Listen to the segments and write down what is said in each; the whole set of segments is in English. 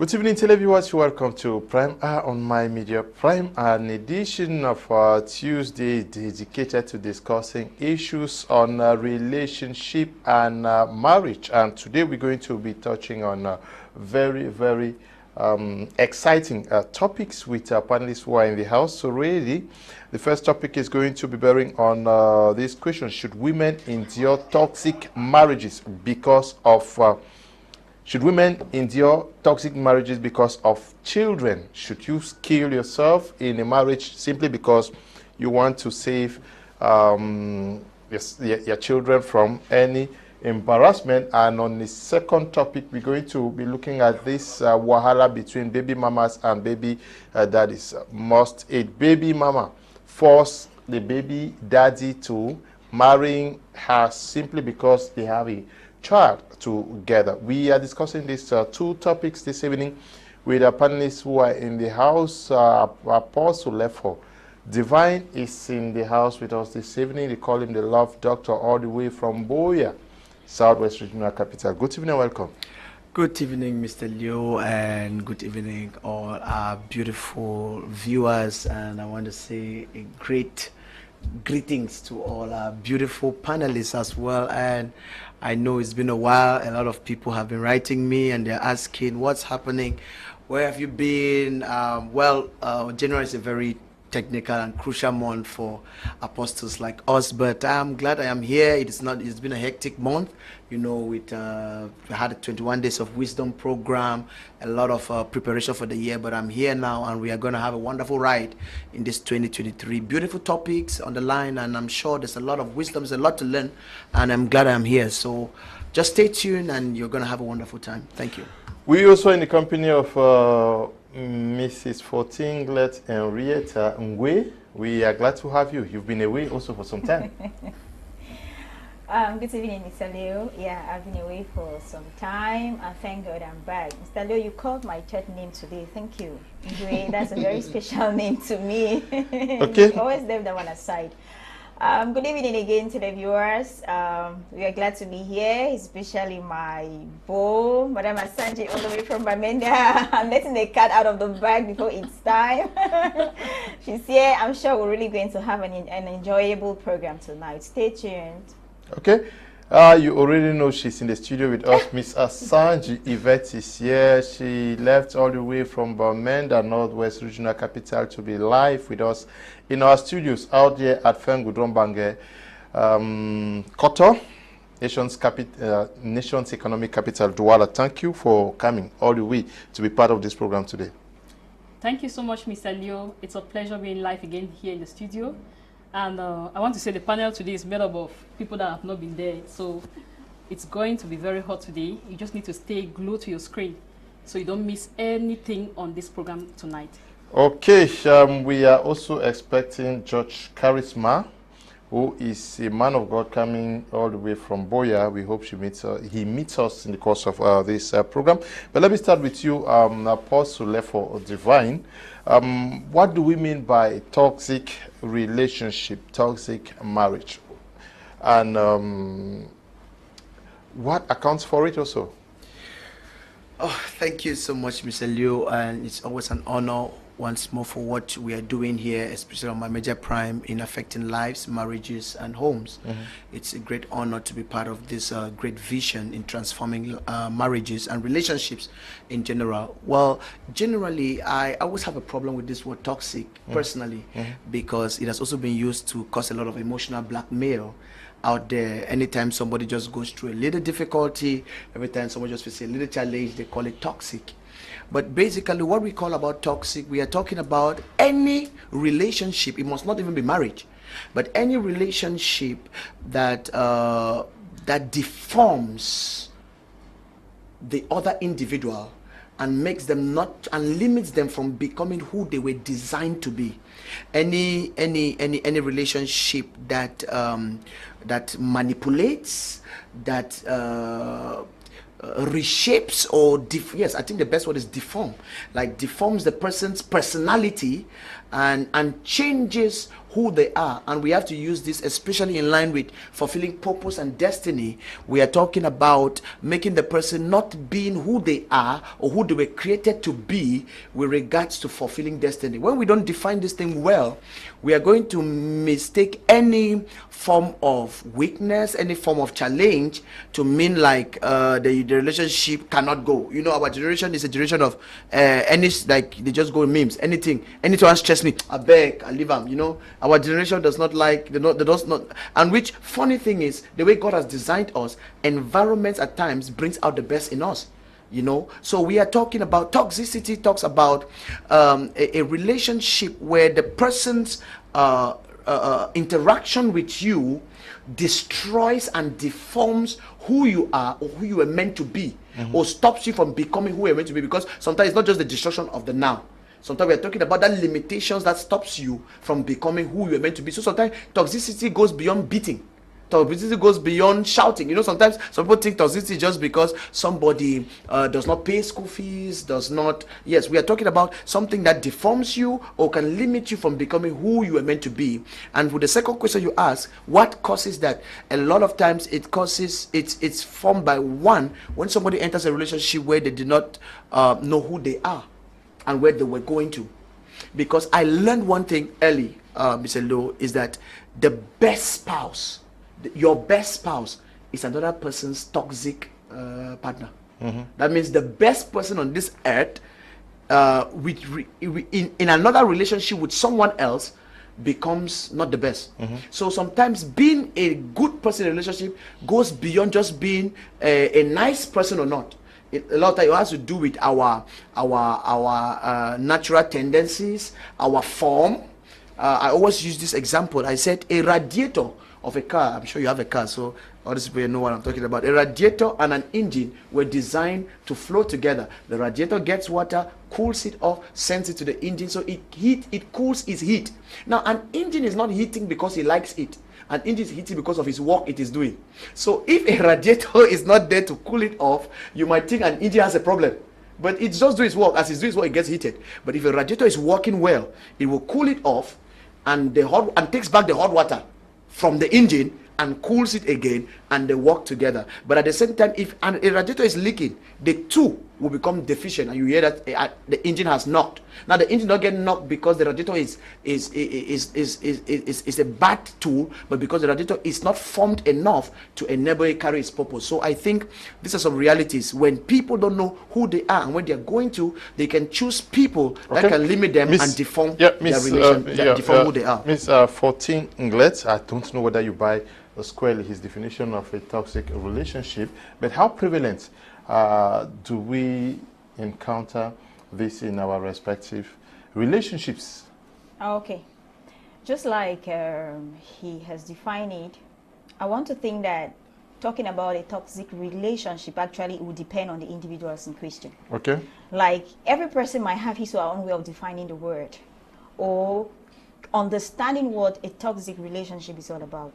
Good evening, televiewers. Welcome to Prime Hour on My Media Prime, an edition of Tuesday dedicated to discussing issues on relationship and marriage. And today we're going to be touching on very exciting topics with panelists who are in the house. So really, the first topic is going to be bearing on this question: should women endure toxic marriages because of should women endure toxic marriages because of children? Should you kill yourself in a marriage simply because you want to save your children from any embarrassment? And on the second topic, we're going to be looking at this wahala between baby mamas and baby daddies. Must a baby mama force the baby daddy to marrying her simply because they have a child together? We are discussing these two topics this evening with our panelists who are in the house. Apostle Lefor Divine is in the house with us this evening. They call him the Love Doctor, all the way from Boya, Southwest Regional Capital. Good evening and welcome. Good evening, Mr. Leo, and good evening all our beautiful viewers. And I want to say a great greetings to all our beautiful panelists as well. And I know it's been a while. A lot of people have been writing me and they're asking what's happening, where have you been? January is a very technical and crucial month for apostles like us, but I'm glad I am here. It's been a hectic month, you know. We had a 21 days of wisdom program, a lot of preparation for the year, but I'm here now and we are going to have a wonderful ride in this 2023. Beautiful topics on the line, and I'm sure there's a lot of wisdom, there's a lot to learn, and I'm glad I'm here. So just stay tuned and you're going to have a wonderful time. Thank you. We also in the company of Mrs. Fotinglet and Henrietta Ngwe. We are glad to have you. You've been away also for some time. Good evening, Mr. Leo. Yeah, I've been away for some time, and thank God I'm back. Mr. Leo, you called my third name today. Thank you. Ngwe, that's a very special name to me. Okay. Always leave that one aside. Good evening again to the viewers. We are glad to be here, especially my beau, Mme Asanji, all the way from Bamenda. I'm letting the cat out of the bag before it's time. She's here. I'm sure we're really going to have an enjoyable program tonight. Stay tuned. Okay. You already know she's in the studio with us. Ms. Asanji Yvette is here. She left all the way from Bamenda, Northwest Regional Capital, to be live with us in our studios out there at Fengudrombange, Koto, Nation's Economic Capital, Douala. Thank you for coming all the way to be part of this program today. Thank you so much, Mr. Leo. It's a pleasure being live again here in the studio. And I want to say the panel today is made up of people that have not been there. So it's going to be very hot today. You just need to stay glued to your screen so you don't miss anything on this program tonight. Okay, we are also expecting Judge Charisma, who is a man of God coming all the way from Boya. We hope he meets us in the course of this program. But let me start with you, Apostle Lefor Divine. What do we mean by toxic relationship, toxic marriage? And what accounts for it also? Oh, thank you so much, Mr. Leo, and it's always an honor once more for what we are doing here, especially on my major prime in affecting lives, marriages, and homes. It's a great honor to be part of this great vision in transforming marriages and relationships in general. Well, generally, I always have a problem with this word toxic, personally, because it has also been used to cause a lot of emotional blackmail out there. Anytime somebody just goes through a little difficulty, every time someone just faces a little challenge, they call it toxic. But basically what we call about toxic, we are talking about any relationship. It must not even be marriage, but any relationship that that deforms the other individual and makes them not, and limits them from becoming who they were designed to be. Any relationship that that manipulates, that reshapes, or yes, I think the best word is deform, like deforms the person's personality and changes who they are, and we have to use this especially in line with fulfilling purpose and destiny. We are talking about making the person not being who they are or who they were created to be with regards to fulfilling destiny. When we don't define this thing well, we are going to mistake any form of weakness, any form of challenge to mean like the relationship cannot go. You know, our generation is a generation of any, like, they just go memes, anything stress me, I beg, I leave them. You know, our generation does not like, they does not. And which funny thing is, the way God has designed us, environments at times brings out the best in us. You know, so we are talking about toxicity. Talks about a relationship where the person's interaction with you destroys and deforms who you are or who you were meant to be, or stops you from becoming who you're meant to be. Because sometimes it's not just the destruction of the now. Sometimes we're talking about that limitations that stops you from becoming who you're meant to be. So sometimes toxicity goes beyond beating. Toxicity goes beyond shouting. You know, sometimes some people think toxicity just because somebody does not pay school fees, does not. Yes, we are talking about something that deforms you or can limit you from becoming who you are meant to be. And with the second question you ask, what causes that? A lot of times it causes, it's formed by one, when somebody enters a relationship where they do not know who they are and where they were going to. Because I learned one thing early, Mr. Lowe, is that the best spouse, your best spouse, is another person's toxic partner. That means the best person on this earth in another relationship with someone else becomes not the best. So sometimes being a good person in a relationship goes beyond just being a nice person or not. A lot of times it has to do with our natural tendencies, our form. I always use this example. I said a radiator of a car, I'm sure you have a car, so all these people know what I'm talking about. A radiator and an engine were designed to flow together. The radiator gets water, cools it off, sends it to the engine, so it cools its heat. Now, an engine is not heating because he likes it. An engine is heating because of his work it is doing. So if a radiator is not there to cool it off, you might think an engine has a problem. But it just doing its work. As it's doing its work, it gets heated. But if a radiator is working well, it will cool it off and takes back the hot water from the engine and cools it again, and they work together. But at the same time, if a radiator is leaking, the two will become deficient, and you hear that the engine has knocked. Now the engine not get knocked because the radiator is a bad tool, but because the radiator is not formed enough to enable it carry its purpose. So I think these are some realities. When people don't know who they are and where they are going to, they can choose people that can limit them and deform their relation, deform who they are. Ms. Fotinglet, I don't know whether you buy squarely his definition of a toxic relationship, but how prevalent do we encounter this in our respective relationships? Okay, just like he has defined it, I want to think that talking about a toxic relationship actually would depend on the individuals in question. Okay. Like every person might have his or her own way of defining the word or understanding what a toxic relationship is all about.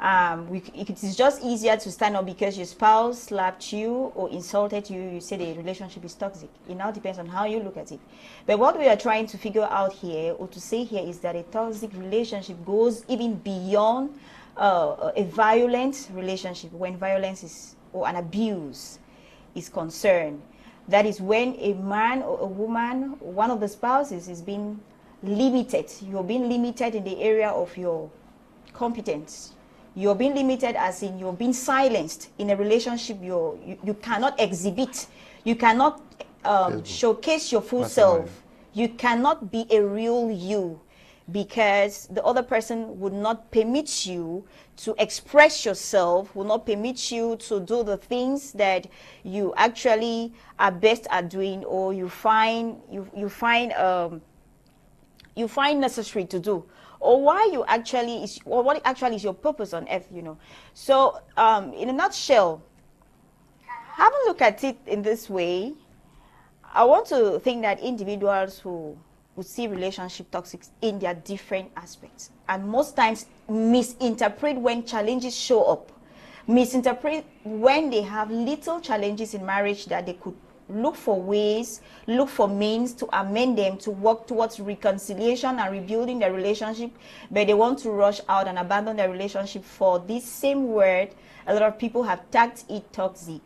It is just easier to stand up because your spouse slapped you or insulted you. You say the relationship is toxic. It now depends on how you look at it. But what we are trying to figure out here or to say here is that a toxic relationship goes even beyond a violent relationship. When violence is or an abuse is concerned, that is when a man or a woman, one of the spouses, is being limited. You're being limited in the area of your competence. You're being limited as in you're being silenced in a relationship. You cannot exhibit. You cannot showcase your full self. You cannot be a real you because the other person would not permit you to express yourself, will not permit you to do the things that you actually are best at doing or you find necessary to do. Or why you actually is, or what actually is your purpose on earth, you know. So, in a nutshell, have a look at it in this way. I want to think that individuals who would see relationship toxic in their different aspects, and most times misinterpret when challenges show up, misinterpret when they have little challenges in marriage that they could look for ways, look for means to amend them, to work towards reconciliation and rebuilding their relationship, but they want to rush out and abandon their relationship for this same word. A lot of people have tagged it toxic.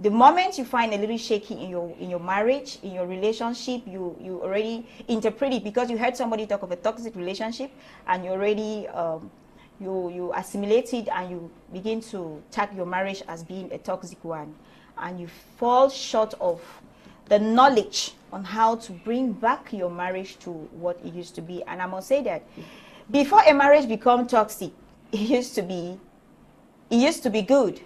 The moment you find a little shaky in your marriage, in your relationship, you already interpret it because you heard somebody talk of a toxic relationship, and you already you assimilate it, and you begin to tag your marriage as being a toxic one, and you fall short of the knowledge on how to bring back your marriage to what it used to be. And I must say that before a marriage becomes toxic, it used to be good.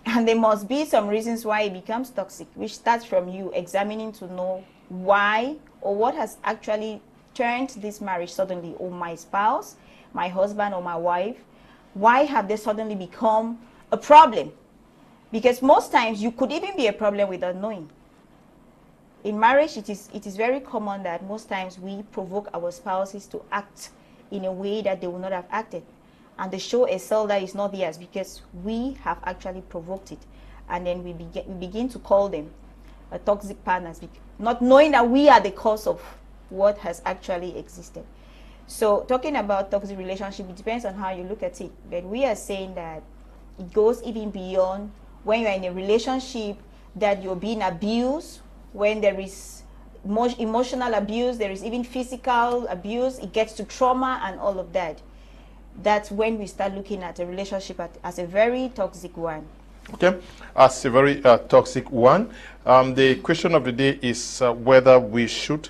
And there must be some reasons why it becomes toxic, which starts from you examining to know why or what has actually turned this marriage suddenly, or my spouse, my husband or my wife, why have they suddenly become a problem? Because most times you could even be a problem without knowing. In marriage, it is very common that most times we provoke our spouses to act in a way that they would not have acted. And they show a cell that is not theirs because we have actually provoked it. And then we begin to call them toxic partners, not knowing that we are the cause of what has actually existed. So talking about toxic relationship, it depends on how you look at it. But we are saying that it goes even beyond when you're in a relationship that you're being abused, when there is emotional abuse, there is even physical abuse, it gets to trauma and all of that. That's when we start looking at a relationship as a very toxic one. Okay, as a very toxic one. The question of the day is whether we should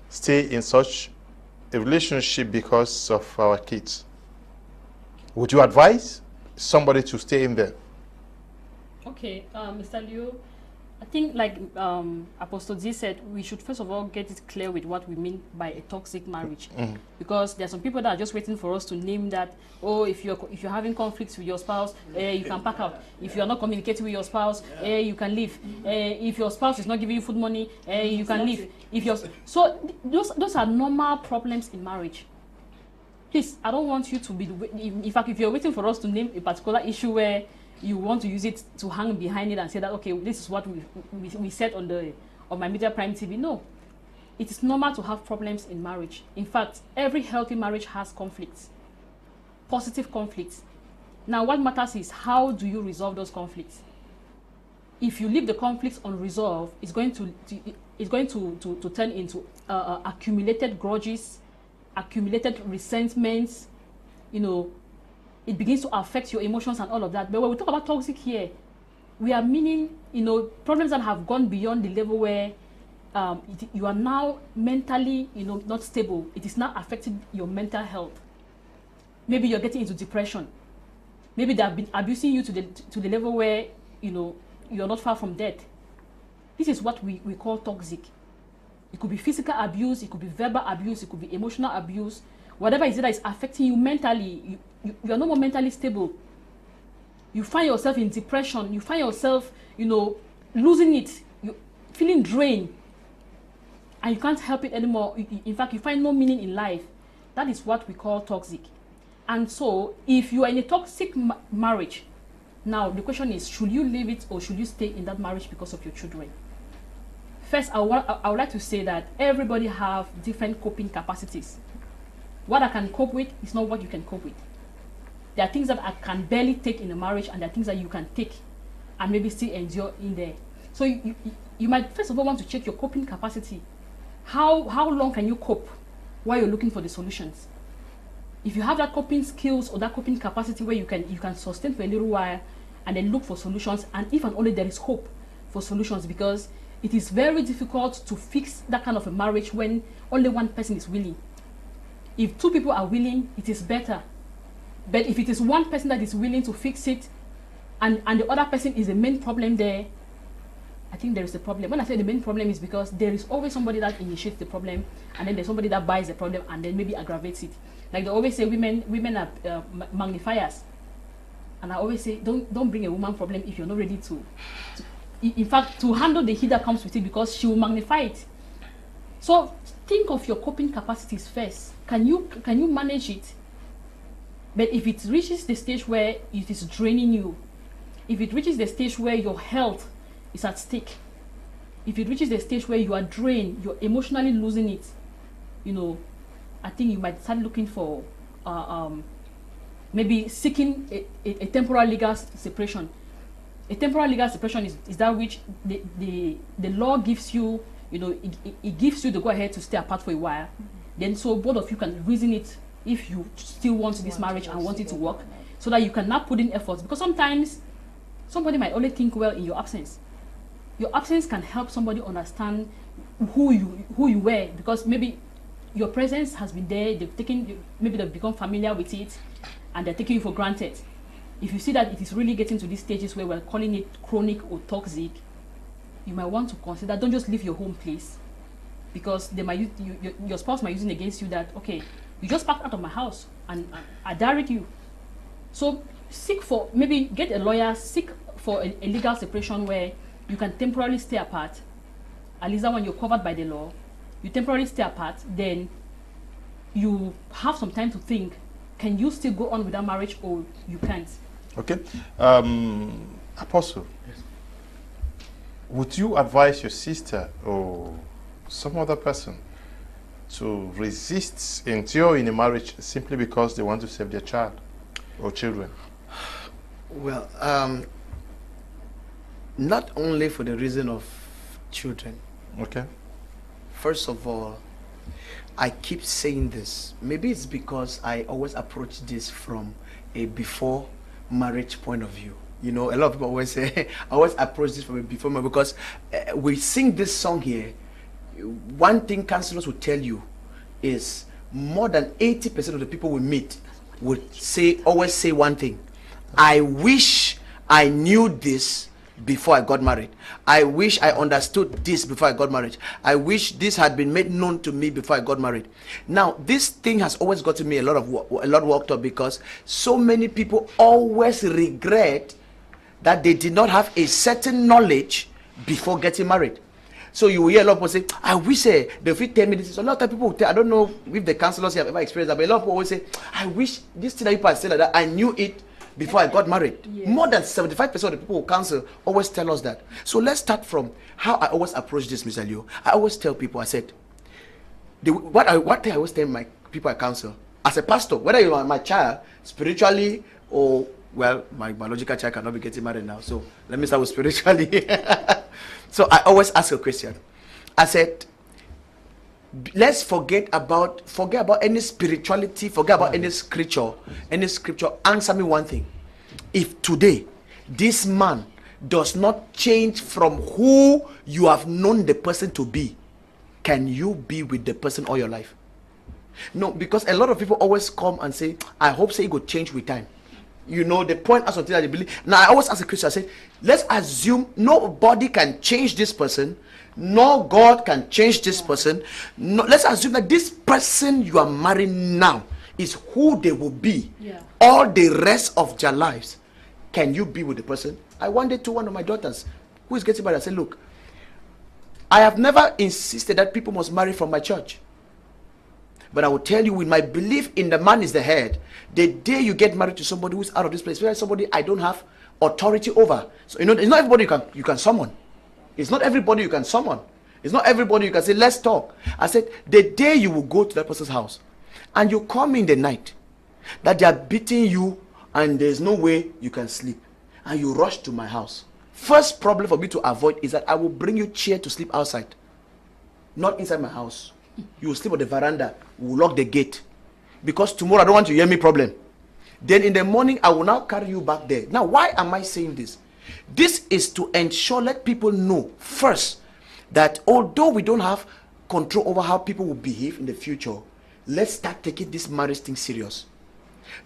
stay in such a relationship because of our kids. Would you advise somebody to stay in there? Okay, Mr. Leo, I think like Apostle Z said, we should first of all get it clear with what we mean by a toxic marriage. Because there are some people that are just waiting for us to name that, oh, if you're having conflicts with your spouse, you can pack out. If you're not communicating with your spouse, you can leave. If your spouse is not giving you food money, you can leave. So those are normal problems in marriage. Please, I don't want you to be, in fact, if you're waiting for us to name a particular issue where you want to use it to hang behind it and say that, okay, this is what we said on my Media Prime TV. No, it is normal to have problems in marriage. In fact, every healthy marriage has conflicts, positive conflicts. Now, what matters is how do you resolve those conflicts? If you leave the conflicts unresolved, it's going to turn into accumulated grudges, accumulated resentments, it begins to affect your emotions and all of that. But when we talk about toxic here, we are meaning, problems that have gone beyond the level where you are now mentally, not stable. It is now affecting your mental health. Maybe you're getting into depression. Maybe they have been abusing you to the level where, you're not far from death. This is what we call toxic. It could be physical abuse, it could be verbal abuse, it could be emotional abuse. Whatever it is that is affecting you mentally, you are no more mentally stable. You find yourself in depression. You find yourself, losing it. You feeling drained. And you can't help it anymore. In fact, you find no meaning in life. That is what we call toxic. And so, if you are in a toxic marriage, now the question is, should you leave it or should you stay in that marriage because of your children? First, I would like to say that everybody have different coping capacities. What I can cope with is not what you can cope with. There are things that I can barely take in a marriage, and there are things that you can take and maybe still endure in there. So you might first of all want to check your coping capacity. How long can you cope while you're looking for the solutions? If you have that coping skills or that coping capacity where you can sustain for a little while and then look for solutions, and if and only there is hope for solutions, because it is very difficult to fix that kind of a marriage when only one person is willing. If two people are willing, it is better. But if it is one person that is willing to fix it and the other person is the main problem there, I think there is a problem. When I say the main problem is because there is always somebody that initiates the problem, and then there's somebody that buys the problem and then maybe aggravates it. Like they always say women are magnifiers. And I always say don't bring a woman problem if you're not ready to in fact, to handle the heat that comes with it, because she will magnify it. So think of your coping capacities first. Can you manage it? But if it reaches the stage where it is draining you, if it reaches the stage where your health is at stake, if it reaches the stage where you are drained, you're emotionally losing it, you know, I think you might start looking for maybe seeking a temporal legal separation. A temporal legal separation is that which the law gives you, you know, it gives you the go ahead to stay apart for a while. Then so both of you can reason it if you still want this marriage and want it to work, so that you can now put in efforts. Because sometimes somebody might only think well in your absence. Your absence can help somebody understand who you were, because maybe your presence has been there, maybe they've become familiar with it, and they're taking you for granted. If you see that it is really getting to these stages where we're calling it chronic or toxic, you might want to consider, don't just leave your home place, because they might use, your spouse might use it against you that, okay, you just packed out of my house and I direct you. So maybe get a lawyer, seek for a legal separation where you can temporarily stay apart. At least that when you're covered by the law, you temporarily stay apart, then you have some time to think, can you still go on with that marriage or you can't? Okay. Apostle, yes. Would you advise your sister or some other person to resist endure in a marriage simply because they want to save their child or children? Well, not only for the reason of children. Okay. First of all, I keep saying this. Maybe it's because I always approach this from a before marriage point of view. You know, a lot of people always say, I always approach this from a before marriage, because we sing this song here. One thing counselors will tell you is more than 80% of the people we meet would always say one thing. I wish I knew this before I got married. I wish I understood this before I got married. I wish this had been made known to me before I got married. Now, this thing has always gotten me a lot worked up, because so many people always regret that they did not have a certain knowledge before getting married. So you will hear a lot of people say, I wish they would tell me this. A lot of people will tell, I don't know if the counselors have ever experienced that, but a lot of people always say, I wish this thing that people say like that, I knew it before I got married. Yes. More than 75% of the people who counsel always tell us that. So let's start from how I always approach this, Mr. Leo. I always tell people, I said, what I always tell my people I counsel, as a pastor, whether you are my child, spiritually, or, well, my biological child cannot be getting married now, so let me start with spiritually. So I always ask a question. I said, let's forget about any spirituality, forget about any scripture. Answer me one thing. If today this man does not change from who you have known the person to be, can you be with the person all your life? No, because a lot of people always come and say, I hope say he will change with time. You know, the point as until I believe. Now I always ask a Christian, I say, let's assume nobody can change this person. No God can change this person. No, let's assume that this person you are marrying now is who they will be all the rest of their lives. Can you be with the person? I one day to one of my daughters who is getting married, I said, look, I have never insisted that people must marry from my church. But I will tell you, with my belief in the man is the head, the day you get married to somebody who's out of this place, especially somebody I don't have authority over. So, you know, it's not everybody you can summon. It's not everybody you can summon. It's not everybody you can say, let's talk. I said, the day you will go to that person's house and you come in the night that they are beating you and there's no way you can sleep, and you rush to my house, first problem for me to avoid is that I will bring you chair to sleep outside, not inside my house. You will sleep on the veranda. We will lock the gate, because tomorrow I don't want to hear me problem. Then in the morning I will now carry you back there. Now, why am I saying this? This is to ensure, let people know first that although we don't have control over how people will behave in the future, let's start taking this marriage thing serious.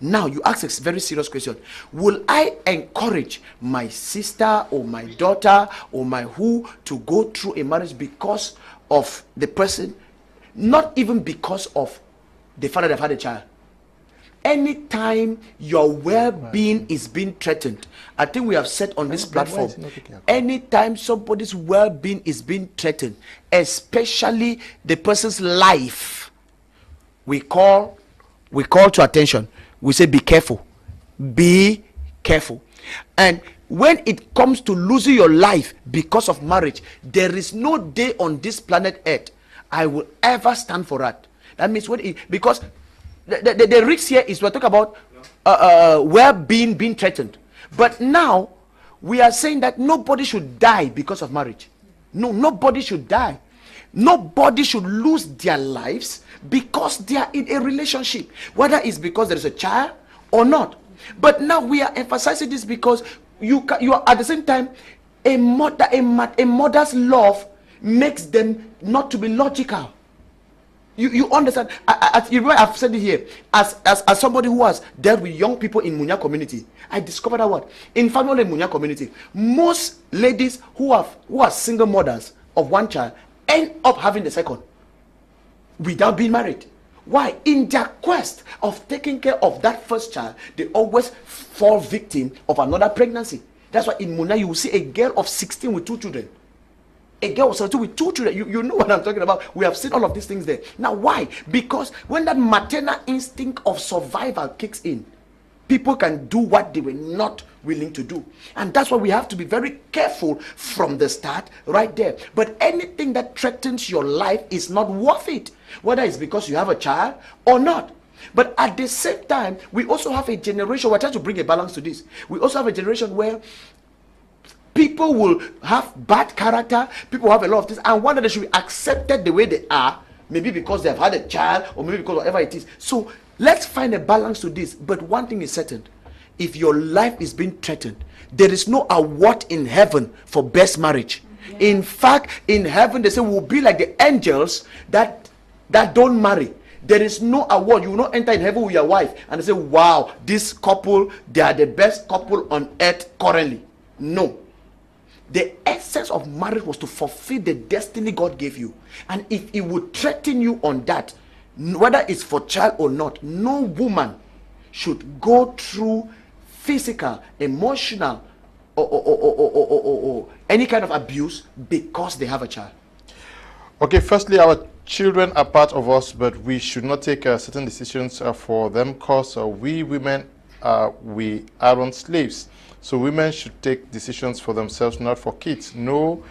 Now you ask a very serious question. Will I encourage my sister or my daughter or my who to go through a marriage because of the person? Not even because of the father that had a child. Anytime your well-being is being threatened, I think we have said on this platform, anytime somebody's well-being is being threatened, especially the person's life, we call to attention. We say, be careful. Be careful. And when it comes to losing your life because of marriage, there is no day on this planet Earth I will ever stand for that. That means because the risk here is we're talking about well-being being threatened. But now we are saying that nobody should die because of marriage. No, nobody should die. Nobody should lose their lives because they are in a relationship, whether it's because there is a child or not. But now we are emphasizing this because you are at the same time, a mother's love makes them not to be logical. You understand? I've said it here as somebody who has dealt with young people in Munya community. I discovered that what in family Munya community, most ladies who are single mothers of one child end up having the second without being married. Why? In their quest of taking care of that first child, they always fall victim of another pregnancy. That's why in Munya you will see a girl of 16 with 2 children. A girl was with 2 children. You know what I'm talking about. We have seen all of these things there. Now, why? Because when that maternal instinct of survival kicks in, people can do what they were not willing to do. And that's why we have to be very careful from the start right there. But anything that threatens your life is not worth it, whether it's because you have a child or not. But at the same time, we also have a generation, we're trying to bring a balance to this. We also have a generation where people will have bad character, people have a lot of things, and one of them should be accepted the way they are, maybe because they have had a child, or maybe because whatever it is. So let's find a balance to this. But one thing is certain: if your life is being threatened, there is no award in heaven for best marriage. Yeah. In fact, in heaven they say we'll be like the angels that don't marry. There is no award. You will not enter in heaven with your wife and they say, wow, this couple, they are the best couple on earth currently. No. The essence of marriage was to fulfill the destiny God gave you. And if it would threaten you on that, whether it's for child or not, no woman should go through physical, emotional, or any kind of abuse because they have a child. Okay, firstly, our children are part of us, but we should not take certain decisions for them because we women, we aren't slaves. So women should take decisions for themselves, not for kids. No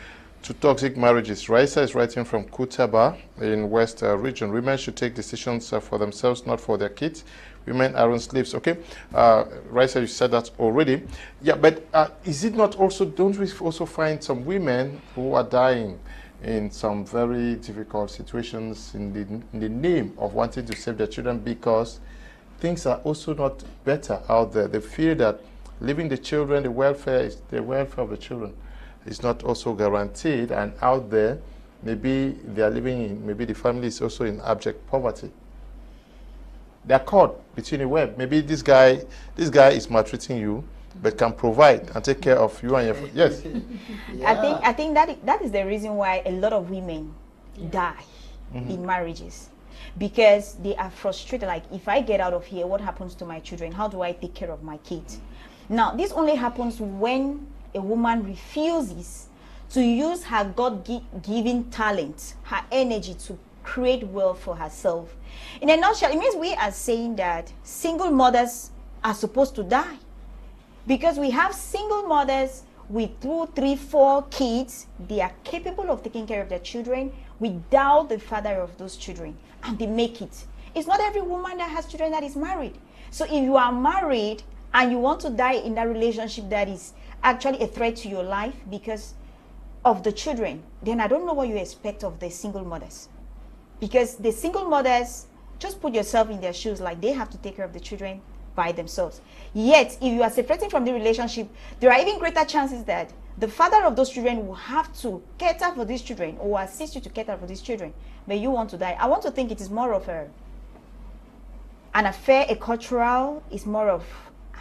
to toxic marriages. Raisa is writing from Kutaba in West region. Women should take decisions for themselves, not for their kids. Women aren't slaves. Okay, Raisa, you said that already. Yeah, but is it not also, don't we also find some women who are dying in some very difficult situations in the name of wanting to save their children because things are also not better out there? They feel that leaving the children, the welfare of the children is not also guaranteed, and out there, maybe they are living in, maybe the family is also in abject poverty. They are caught between the web. Maybe this guy is maltreating you, but can provide and take care of you and your yes. Yeah. I think that is the reason why a lot of women die in marriages, because they are frustrated. Like, if I get out of here, what happens to my children? How do I take care of my kids? Now, this only happens when a woman refuses to use her God-given talent, her energy to create wealth for herself. In a nutshell, it means we are saying that single mothers are supposed to die, because we have single mothers with 2, 3, 4 kids. They are capable of taking care of their children without the father of those children, and they make it. It's not every woman that has children that is married. So if you are married and you want to die in that relationship that is actually a threat to your life because of the children, then I don't know what you expect of the single mothers. Because the single mothers, just put yourself in their shoes, like they have to take care of the children by themselves. Yet, if you are separating from the relationship, there are even greater chances that the father of those children will have to cater for these children or assist you to cater for these children. But you want to die. I want to think it is more of an affair, a cultural, is more of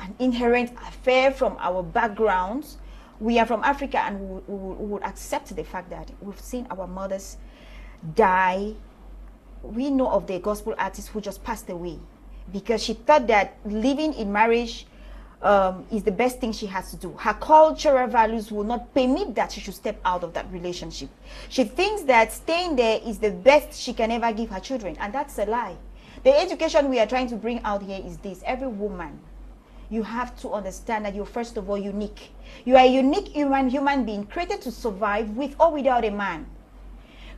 an inherent affair from our backgrounds. We are from Africa, and we would accept the fact that we've seen our mothers die. We know of the gospel artist who just passed away because she thought that living in marriage is the best thing she has to do. Her cultural values will not permit that she should step out of that relationship. She thinks that staying there is the best she can ever give her children, and that's a lie. The education we are trying to bring out here is this: every woman, you have to understand that you're first of all unique. You are a unique human being created to survive with or without a man.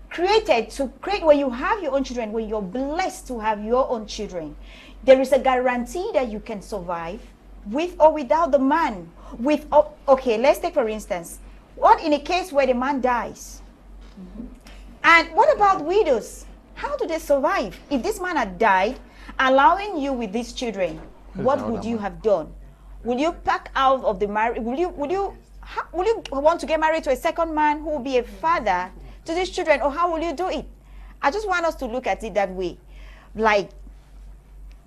Created to create, when you have your own children, when you're blessed to have your own children, there is a guarantee that you can survive with or without the man. Okay, let's take for instance, what in a case where the man dies? And what about widows? How do they survive? If this man had died, allowing you with these children, what would you have done? Will you pack out of the marriage? Will you want to get married to a second man who will be a father to these children, or how will you do it? I just want us to look at it that way. Like,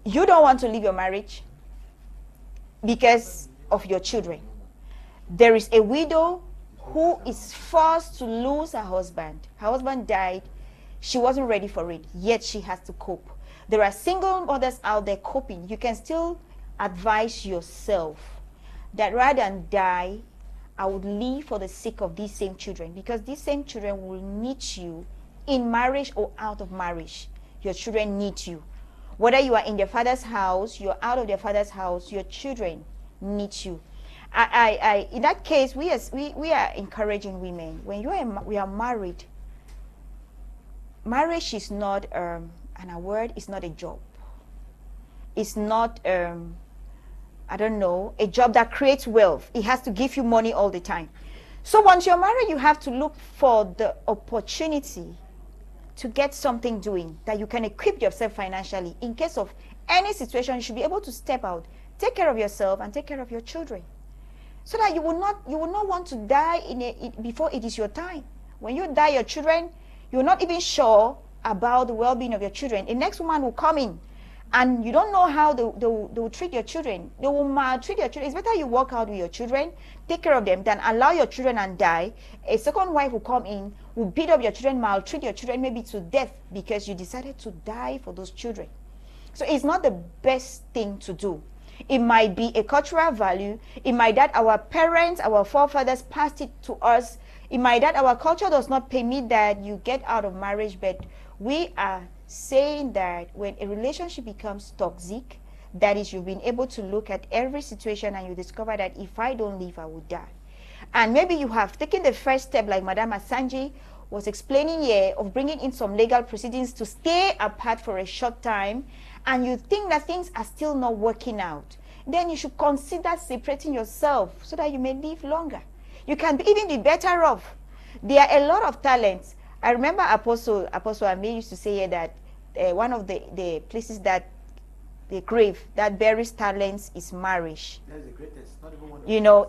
you don't want to leave your marriage because of your children. There is a widow who is forced to lose her husband. Her husband died. She wasn't ready for it, yet she has to cope. There are single mothers out there coping. You can still advise yourself that rather than die, I would live for the sake of these same children, because these same children will need you in marriage or out of marriage. Your children need you. Whether you are in their father's house, you're out of their father's house, your children need you. In that case, we are encouraging women. When we are married, marriage is not and a word is not a job. It's not I don't know, a job that creates wealth. It has to give you money all the time. So once you're married, you have to look for the opportunity to get something doing that you can equip yourself financially. In case of any situation, you should be able to step out, take care of yourself and take care of your children, so that you will not want to die before it is your time. When you die, your children, you're not even sure about the well-being of your children. The next woman will come in, and you don't know how they will treat your children. They will maltreat your children. It's better you work out with your children, take care of them, than allow your children and die. A second wife will come in, will beat up your children, maltreat your children, maybe to death, because you decided to die for those children. So it's not the best thing to do. It might be a cultural value. It might that our parents, our forefathers passed it to us. It might that our culture does not permit that you get out of marriage, but we are saying that when a relationship becomes toxic, that is, you've been able to look at every situation and you discover that if I don't leave, I will die. And maybe you have taken the first step, like Mme Asanji was explaining here, of bringing in some legal proceedings to stay apart for a short time, and you think that things are still not working out, then you should consider separating yourself so that you may live longer. You can even be better off. There are a lot of talents. I remember Apostle Ame used to say here that one of the places that the grave that buries talents is marriage. That's the greatest. Not even one of you know,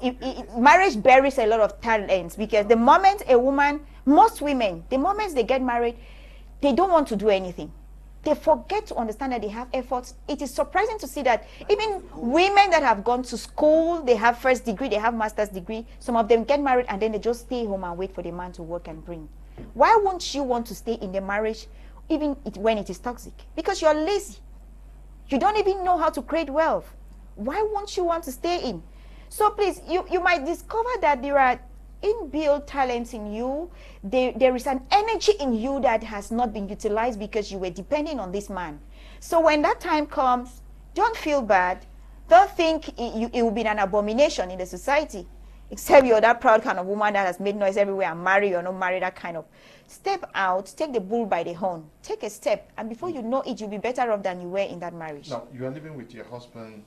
marriage buries a lot of talents, because the moment a woman, most women, the moment they get married, they don't want to do anything. They forget to understand that they have efforts. It is surprising to see that even women that have gone to school, they have first degree, they have master's degree, some of them get married and then they just stay home and wait for the man to work and bring. Why won't you want to stay in the marriage even when it is toxic? Because you're lazy. You don't even know how to create wealth. Why won't you want to stay in? So please, you might discover that there are inbuilt talents in you. There is an energy in you that has not been utilized because you were depending on this man. So when that time comes, don't feel bad. Don't think it will be an abomination in the society, except you're that proud kind of woman that has made noise everywhere and marry or not marry, that kind of. Step out, take the bull by the horn, take a step, and before you know it, you'll be better off than you were in that marriage. Now, you are living with your husband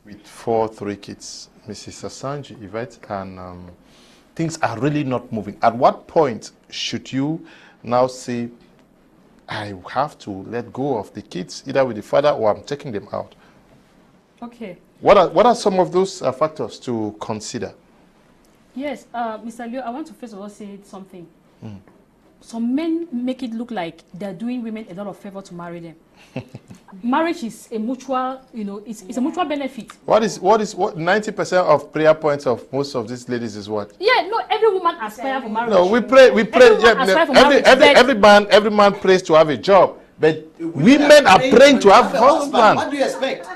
with 3 kids, Mrs. Asanji Yvette, and things are really not moving. At what point should you now say, I have to let go of the kids, either with the father or I'm taking them out? Okay. What are some of those factors to consider? Yes, Mr. Leo, I want to first of all say something. Some men make it look like they're doing women a lot of favor to marry them. Marriage is a mutual, it's a mutual benefit. What 90% of prayer points of most of these ladies is what? Yeah, no, every woman aspires for marriage. No, we pray. Every man prays to have a job, but women are praying to have husband. What do you expect?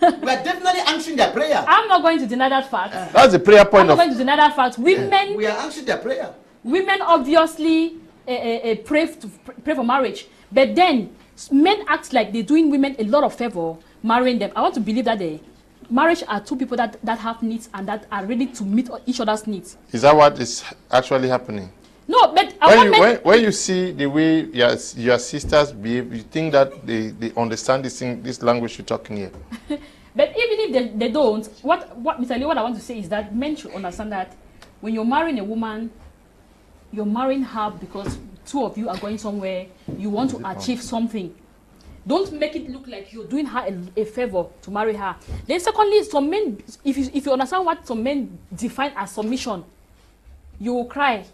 We are definitely answering their prayer. I'm not going to deny that fact. That's the prayer point. I'm not going to deny that fact. Women, we are answering their prayer. Women obviously pray for marriage, but then men act like they're doing women a lot of favor marrying them. I want to believe that marriage are two people that have needs and that are ready to meet each other's needs. Is that what is actually happening? No, but when you see the way your sisters behave, you think that they understand this language you're talking here. But even if they don't, what I want to say is that men should understand that when you're marrying a woman, you're marrying her because two of you are going somewhere, you want to achieve something. Don't make it look like you're doing her a favor to marry her. Then secondly, some men, if you understand what some men define as submission, you will cry.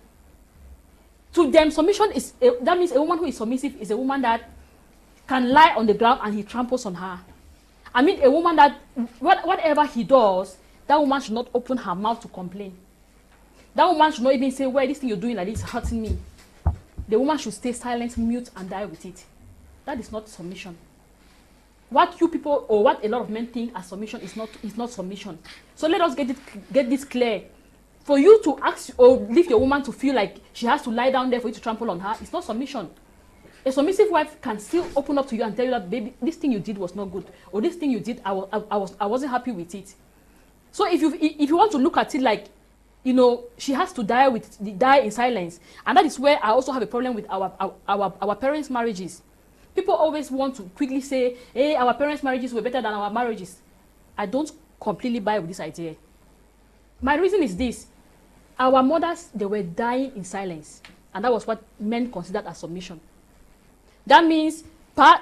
To them, submission is, that means a woman who is submissive is a woman that can lie on the ground and he tramples on her. I mean, a woman that, whatever he does, that woman should not open her mouth to complain. That woman should not even say, well, this thing you're doing like this is hurting me. The woman should stay silent, mute, and die with it. That is not submission. What you people, or what a lot of men think as submission is not submission. So let us get this clear. For you to ask or leave your woman to feel like she has to lie down there for you to trample on her, it's not submission. A submissive wife can still open up to you and tell you that, baby, this thing you did was not good, or this thing you did, I wasn't happy with it. So if you want to look at it like, you know, she has to die in silence, and that is where I also have a problem with our parents' marriages. People always want to quickly say, hey, our parents' marriages were better than our marriages. I don't completely buy with this idea. My reason is this. Our mothers, they were dying in silence, and that was what men considered as submission. That means,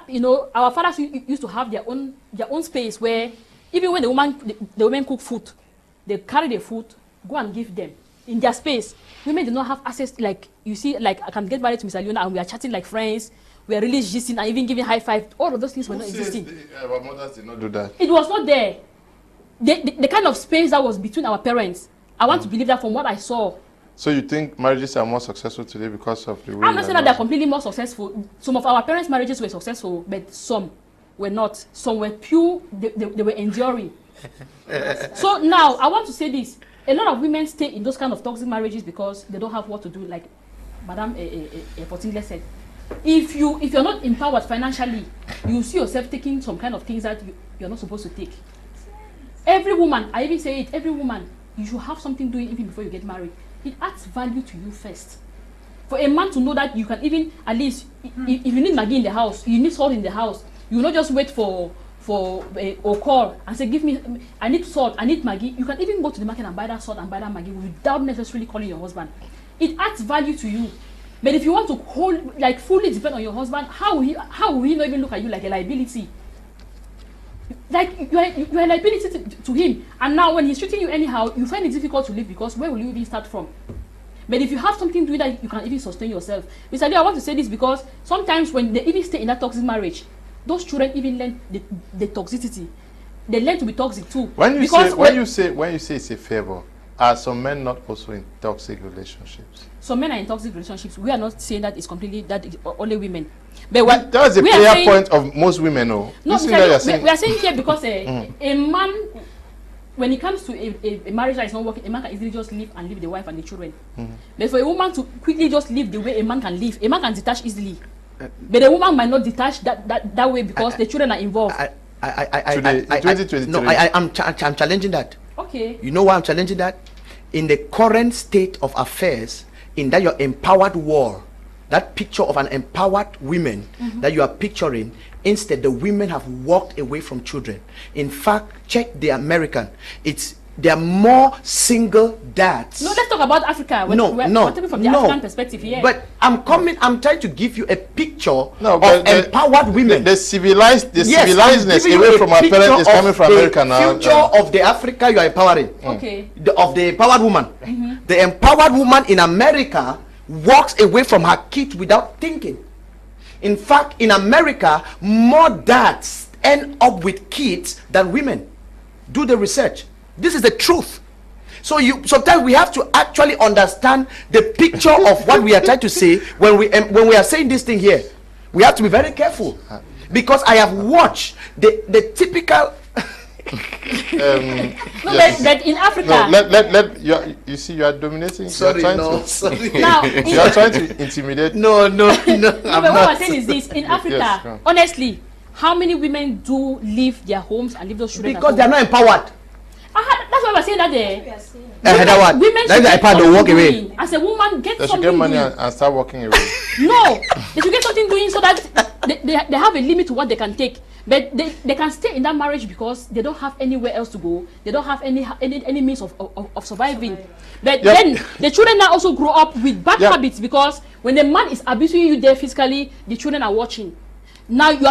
you know, our fathers used to have their own space where even when the women cook food, they carry the food, go and give them in their space. Women do not have access, like you see, like I can get married to Mr. Leona and we are chatting like friends, we are really gisting and even giving high five. All of those things were not existing. Our mothers did not do that. It was not there. The kind of space that was between our parents. I want to believe that from what I saw. So you think marriages are more successful today because of the way? I'm not saying that they're completely more successful. Some of our parents' marriages were successful, but some were not. Some were pure, they were enduring. So now, I want to say this. A lot of women stay in those kind of toxic marriages because they don't have what to do, like Mme Fotinglet said. If you're not empowered financially, you see yourself taking some kind of things that you're not supposed to take. Every woman, I even say it, every woman, you should have something doing even before you get married. It adds value to you first. For a man to know that you can even, at least, if you need Maggie in the house, you need salt in the house, you will not just wait for or call and say, give me, I need salt, I need Maggie. You can even go to the market and buy that salt and buy that Maggie without necessarily calling your husband. It adds value to you. But if you want to like fully depend on your husband, how will he not even look at you like a liability? Like you're a liability to him. And now when he's treating you anyhow, you find it difficult to live because where will you even start from? But if you have something to do that you can even sustain yourself. Mr. Lee, I want to say this because sometimes when they even stay in that toxic marriage, those children even learn the toxicity. They learn to be toxic too. When you say it's a favor, are some men not also in toxic relationships? Some men are in toxic relationships. We are not saying that it's completely that it's only women. But that's a clear point of most women. No, we are saying here because a man, when it comes to a marriage that is not working, a man can easily just leave and leave the wife and the children. But for a woman to quickly just leave the way a man can leave, a man can detach easily. But a woman might not detach that way because the children are involved. I'm challenging that. Okay. You know why I'm challenging that? In the current state of affairs, in that your empowered world, that picture of an empowered women that you are picturing, instead the women have walked away from children. In fact, check the American. There are more single dads. No, let's talk about Africa. We're talking from the African perspective here. But I'm trying to give you a picture of empowered women. The civilizedness away from our parents is coming from America now. Future of the Africa you are empowering. Okay. Of the empowered woman. The empowered woman in America walks away from her kids without thinking. In fact, in America, more dads end up with kids than women. Do the research. This is the truth. So sometimes we have to actually understand the picture of what we are trying to say when we are saying this thing here. We have to be very careful because I have watched the typical. But in Africa, you see, you are dominating. Sorry. Now you are trying to intimidate. No. But what I'm saying is this: in Africa, honestly, how many women do leave their homes and leave those children? Because they are not empowered. That's why we're saying that there. Women should get something walk away. As a woman, get They something should get money doing. and start walking away. No, they should get something doing so that they have a limit to what they can take. But they can stay in that marriage because they don't have anywhere else to go. They don't have any means of surviving. But then the children now also grow up with bad habits, because when the man is abusing you there physically, the children are watching. Now you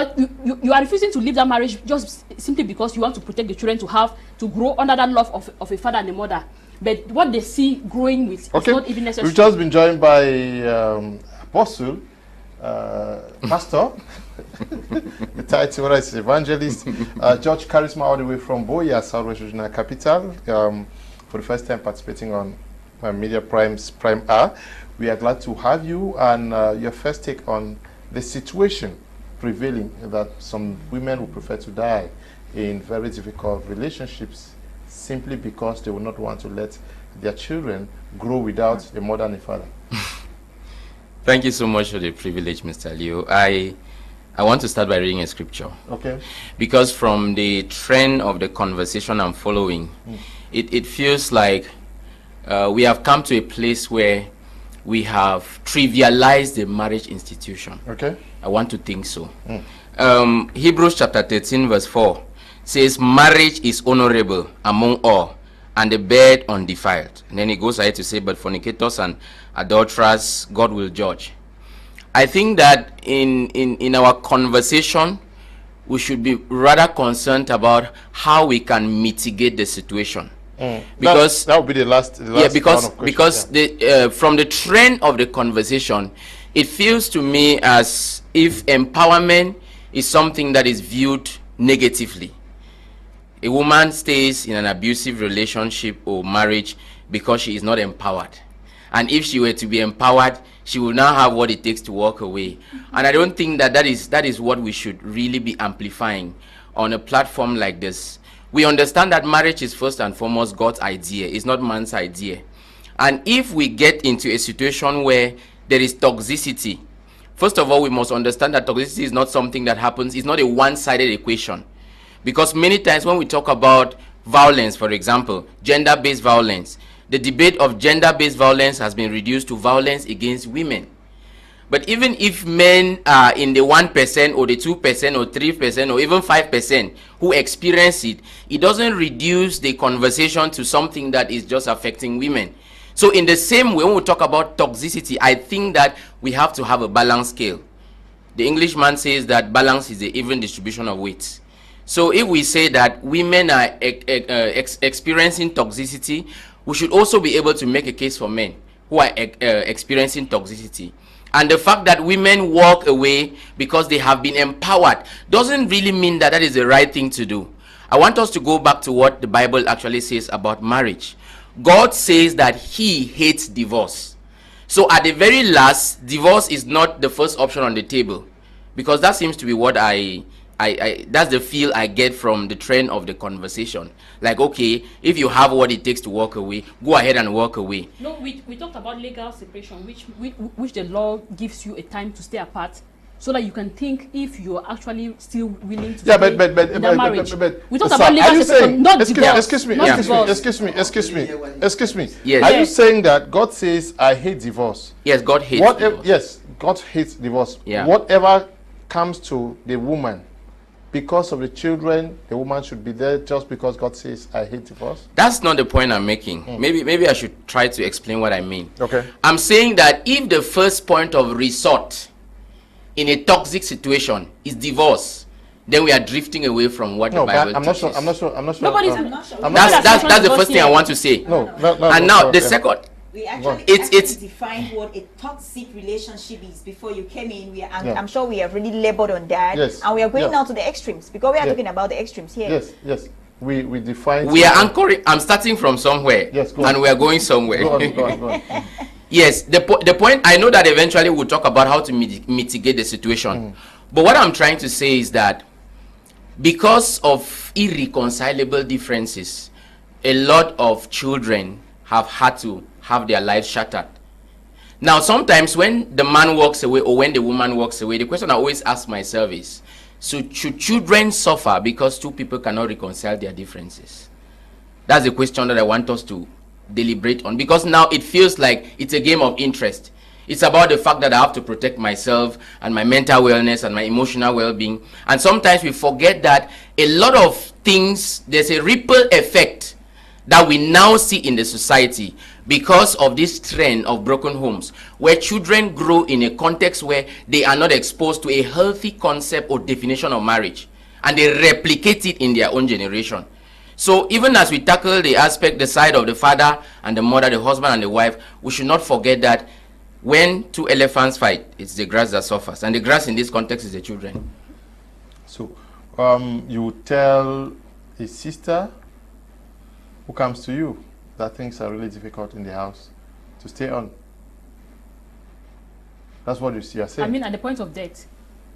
are refusing to leave that marriage just simply because you want to protect the children to grow under that love of a father and a mother. But what they see growing with is not even necessary. We've just been joined by Apostle, Pastor, the title whether it's evangelist, George Charisma, all the way from Boya, Southwest Regional Capital, for the first time participating on Media Prime's Prime R. We are glad to have you, and your first take on the situation prevailing that some women would prefer to die in very difficult relationships simply because they will not want to let their children grow without a mother and a father. Thank you so much for the privilege, Mr. Leo. I want to start by reading a scripture. Okay. Because from the trend of the conversation I'm following, it feels like we have come to a place where we have trivialized the marriage institution. Okay. I want to think so. Hebrews chapter 13 verse 4 says, marriage is honorable among all, and the bed undefiled. And then he goes ahead to say, but fornicators and adulterers God will judge. I think that in our conversation, we should be rather concerned about how we can mitigate the situation. Because that would be the last because from the trend of the conversation, it feels to me as if empowerment is something that is viewed negatively. A woman stays in an abusive relationship or marriage because she is not empowered. And if she were to be empowered, she will now have what it takes to walk away. And I don't think that is what we should really be amplifying on a platform like this. We understand that marriage is first and foremost God's idea. It's not man's idea. And if we get into a situation where there is toxicity, first of all, we must understand that toxicity is not something that happens. It's not a one-sided equation. Because many times when we talk about violence, for example, gender-based violence, the debate of gender-based violence has been reduced to violence against women. But even if men are in the 1% or the 2% or 3% or even 5% who experience it, it doesn't reduce the conversation to something that is just affecting women. So in the same way, when we talk about toxicity, I think that we have to have a balanced scale. The Englishman says that balance is the even distribution of weights. So if we say that women are experiencing toxicity, we should also be able to make a case for men who are experiencing toxicity. And the fact that women walk away because they have been empowered doesn't really mean that that is the right thing to do. I want us to go back to what the Bible actually says about marriage. God says that he hates divorce. So at the very last, divorce is not the first option on the table, because that seems to be what that's the feel I get from the trend of the conversation. Like, okay, if you have what it takes to walk away, go ahead and walk away. No, we talked about legal separation, which the law gives you a time to stay apart, so that you can think if you are actually still willing to stay in that marriage. We talked about legal separation, not divorce. Excuse me. Yes. Are you saying that God says, I hate divorce? Yes, God hates divorce. Yes, God hates divorce. Yeah. Whatever comes to the woman, because of the children, the woman should be there just because God says, I hate divorce? That's not the point I'm making. Maybe I should try to explain what I mean. Okay. I'm saying that if the first point of resort in a toxic situation is divorce, then we are drifting away from what the Bible teaches. I'm not sure. That's the first thing I want to say. And now the second. We actually defined what a toxic relationship is before you came in. I'm sure we have really labored on that. Yes. And we are going now to the extremes, because we are talking about the extremes here. Yes. We define. We are anchoring. I'm starting from somewhere. Yes, and we are going somewhere. Go on. Yes, the point, I know that eventually we'll talk about how to mitigate the situation. But what I'm trying to say is that because of irreconcilable differences, a lot of children have had to have their lives shattered. Now, sometimes when the man walks away or when the woman walks away, the question I always ask myself is, So should children suffer because two people cannot reconcile their differences? That's the question that I want us to deliberate on, because now it feels like it's a game of interest. It's about the fact that I have to protect myself and my mental wellness and my emotional well-being. And sometimes we forget that a lot of things, there's a ripple effect that we now see in the society because of this trend of broken homes, where children grow in a context where they are not exposed to a healthy concept or definition of marriage, and they replicate it in their own generation. So even as we tackle the aspect, the side of the father and the mother, the husband and the wife, we should not forget that when two elephants fight, it's the grass that suffers, and the grass in this context is the children. So you tell a sister who comes to you that things are really difficult in the house to stay on. That's what you are saying. I mean, at the point of death.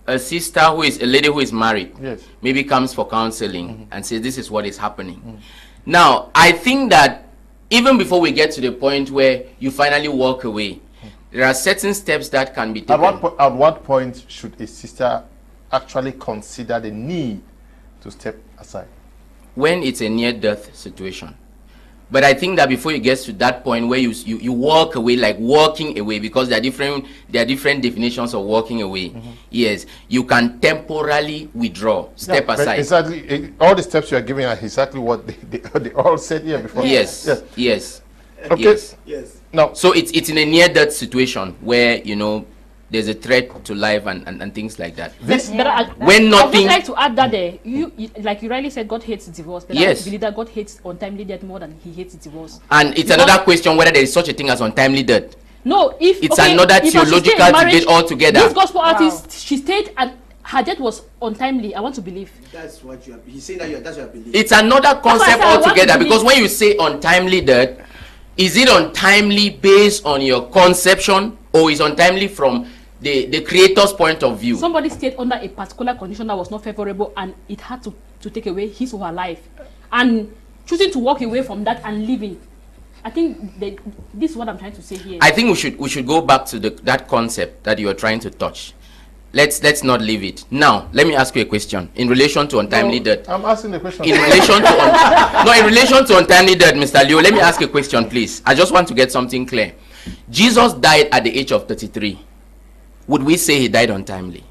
A sister who is a lady who is married, yes, maybe comes for counseling and says this is what is happening. Now, I think that even before we get to the point where you finally walk away, there are certain steps that can be taken. At what point should a sister actually consider the need to step aside? When it's a near-death situation. But I think that before you get to that point where you walk away, like walking away, because there are different definitions of walking away. Yes, you can temporarily withdraw, step aside. Exactly, all the steps you are giving are exactly what they all said here before. Yes, yes, yes. Okay. Yes. Yes. Now, so it's in a near-death situation where, you know, there's a threat to life and things like that. When nothing. I would like to add that you like you rightly said, God hates divorce. But yes. I believe that God hates untimely death more than He hates divorce. And it's another question whether there is such a thing as untimely death. No, if it's another theological debate altogether. This gospel artist, she stayed and her death was untimely. I want to believe. That's what you are. He's saying that that's your belief. It's another concept altogether, because when you say untimely death, is it untimely based on your conception, or is untimely from the creator's point of view? Somebody stayed under a particular condition that was not favorable, and it had to take away his or her life, and choosing to walk away from that and living. I think this is what I'm trying to say here. I think we should go back to that concept that you are trying to touch. Let's not leave it. Now, let me ask you a question in relation to untimely death. I'm asking the question. In relation to in relation to untimely death, Mr. Leo, let me ask you a question, please. I just want to get something clear. Jesus died at the age of 33. Would we say he died untimely?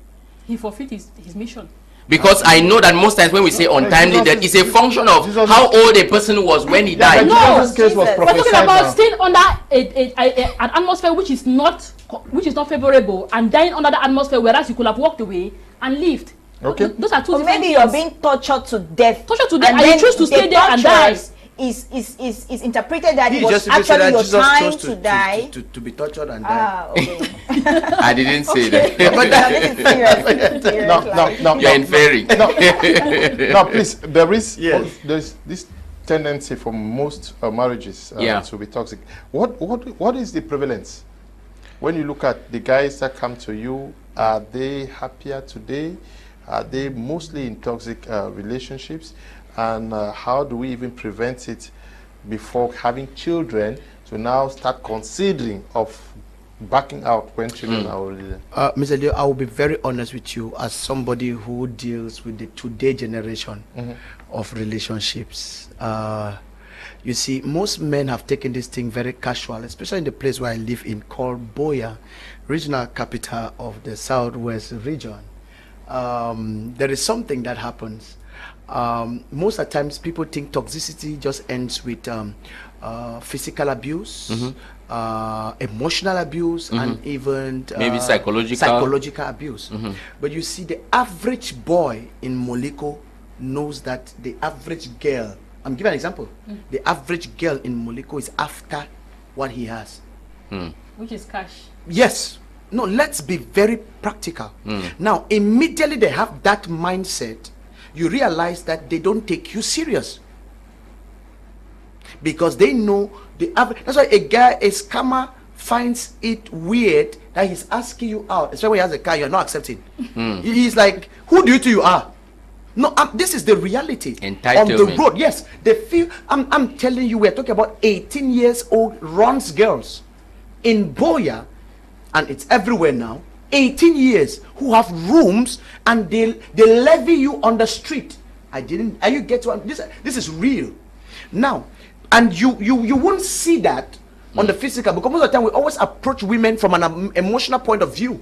He fulfilled his mission. Because I know that most times when we say untimely death, it's a function of how old a person was when he died. No, we're talking about staying under an atmosphere which is not favorable and dying under the atmosphere, whereas you could have walked away and lived. Okay. Those are two different maybe things. you're being tortured to death. Tortured to death, and you choose to stay there and die. Is interpreted that it was actually your time to die. To be tortured and die. Okay. I didn't say that. This is serious. No, you're inferring. No, please, there's this tendency for most marriages to be toxic. What is the prevalence? When you look at the guys that come to you, are they happier today? Are they mostly in toxic relationships? And how do we even prevent it before having children to now start considering of backing out when children are older? Mr. Leo, I will be very honest with you as somebody who deals with the today generation of relationships. You see, most men have taken this thing very casual, especially in the place where I live in called Boya, regional capital of the Southwest region. There is something that happens. Most of the times people think toxicity just ends with physical abuse, emotional abuse, and even maybe psychological abuse. But you see, the average boy in Moliko knows that the average girl, I'm giving an example, the average girl in Moliko is after what he has. Which is cash. Yes. No, let's be very practical. Now, immediately they have that mindset, you realize that they don't take you serious, because they know the average. That's why a scammer finds it weird that he's asking you out, especially when he has a car, you're not accepting. He's like, who do you think you are? No, this is the reality on the road. Yes, they feel. I'm telling you, we're talking about 18 years old runs girls in Boya, and it's everywhere now. 18 years who have rooms and they levy you on the street. Are you get what this is real. Now, and you won't see that on the physical, because most of the time we always approach women from an emotional point of view.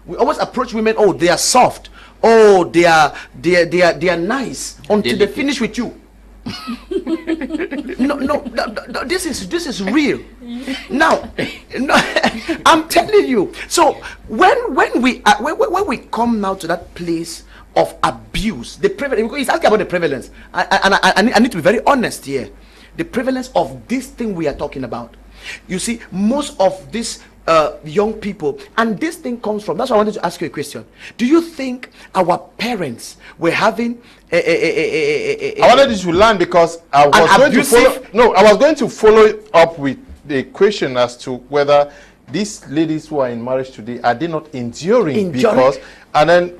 We always approach women, oh, they are soft, oh, they are nice, until they finish with you. no, this is real. Now, no, I'm telling you. So when we come now to that place of abuse, the prevalence, because he's asking about the prevalence, I need to be very honest here. The prevalence of this thing we are talking about. You see, most of these young people, and this thing comes from, that's why I wanted to ask you a question. Do you think our parents were having I wanted you to learn, because I was going to follow it up with the question as to whether these ladies who are in marriage today, are they not enduring? Because, and then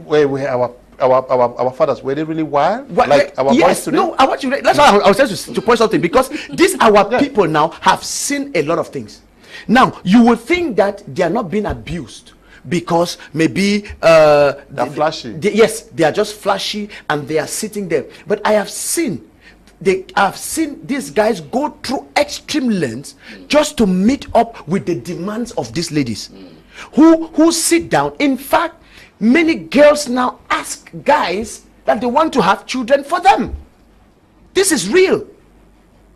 our fathers, were they really wild? Like our boys today? No, I want you. That's why I was trying to point something, because these our people now have seen a lot of things. Now you would think that they are not being abused because maybe they're flashy. Yes, they are just flashy and they are sitting there. But I have seen these guys go through extreme lengths just to meet up with the demands of these ladies who sit down. In fact, many girls now ask guys that they want to have children for them. This is real.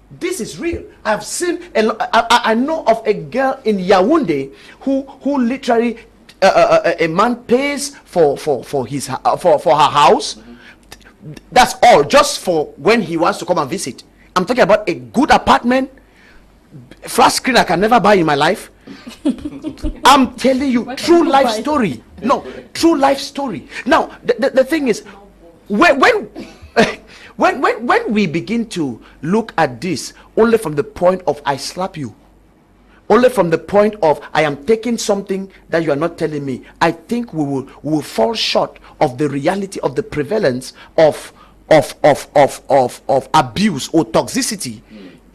This is real. I've seen I know of a girl in Yaoundé who literally a man pays for her house. That's all, just for when he wants to come and visit. I'm talking about a good apartment, flat screen I can never buy in my life. I'm telling you, true life story. No, true life story. Now the thing is, when we begin to look at this only from the point of I slap you, only from the point of I am taking something that you are not telling me, I think we will fall short of the reality of the prevalence of abuse or toxicity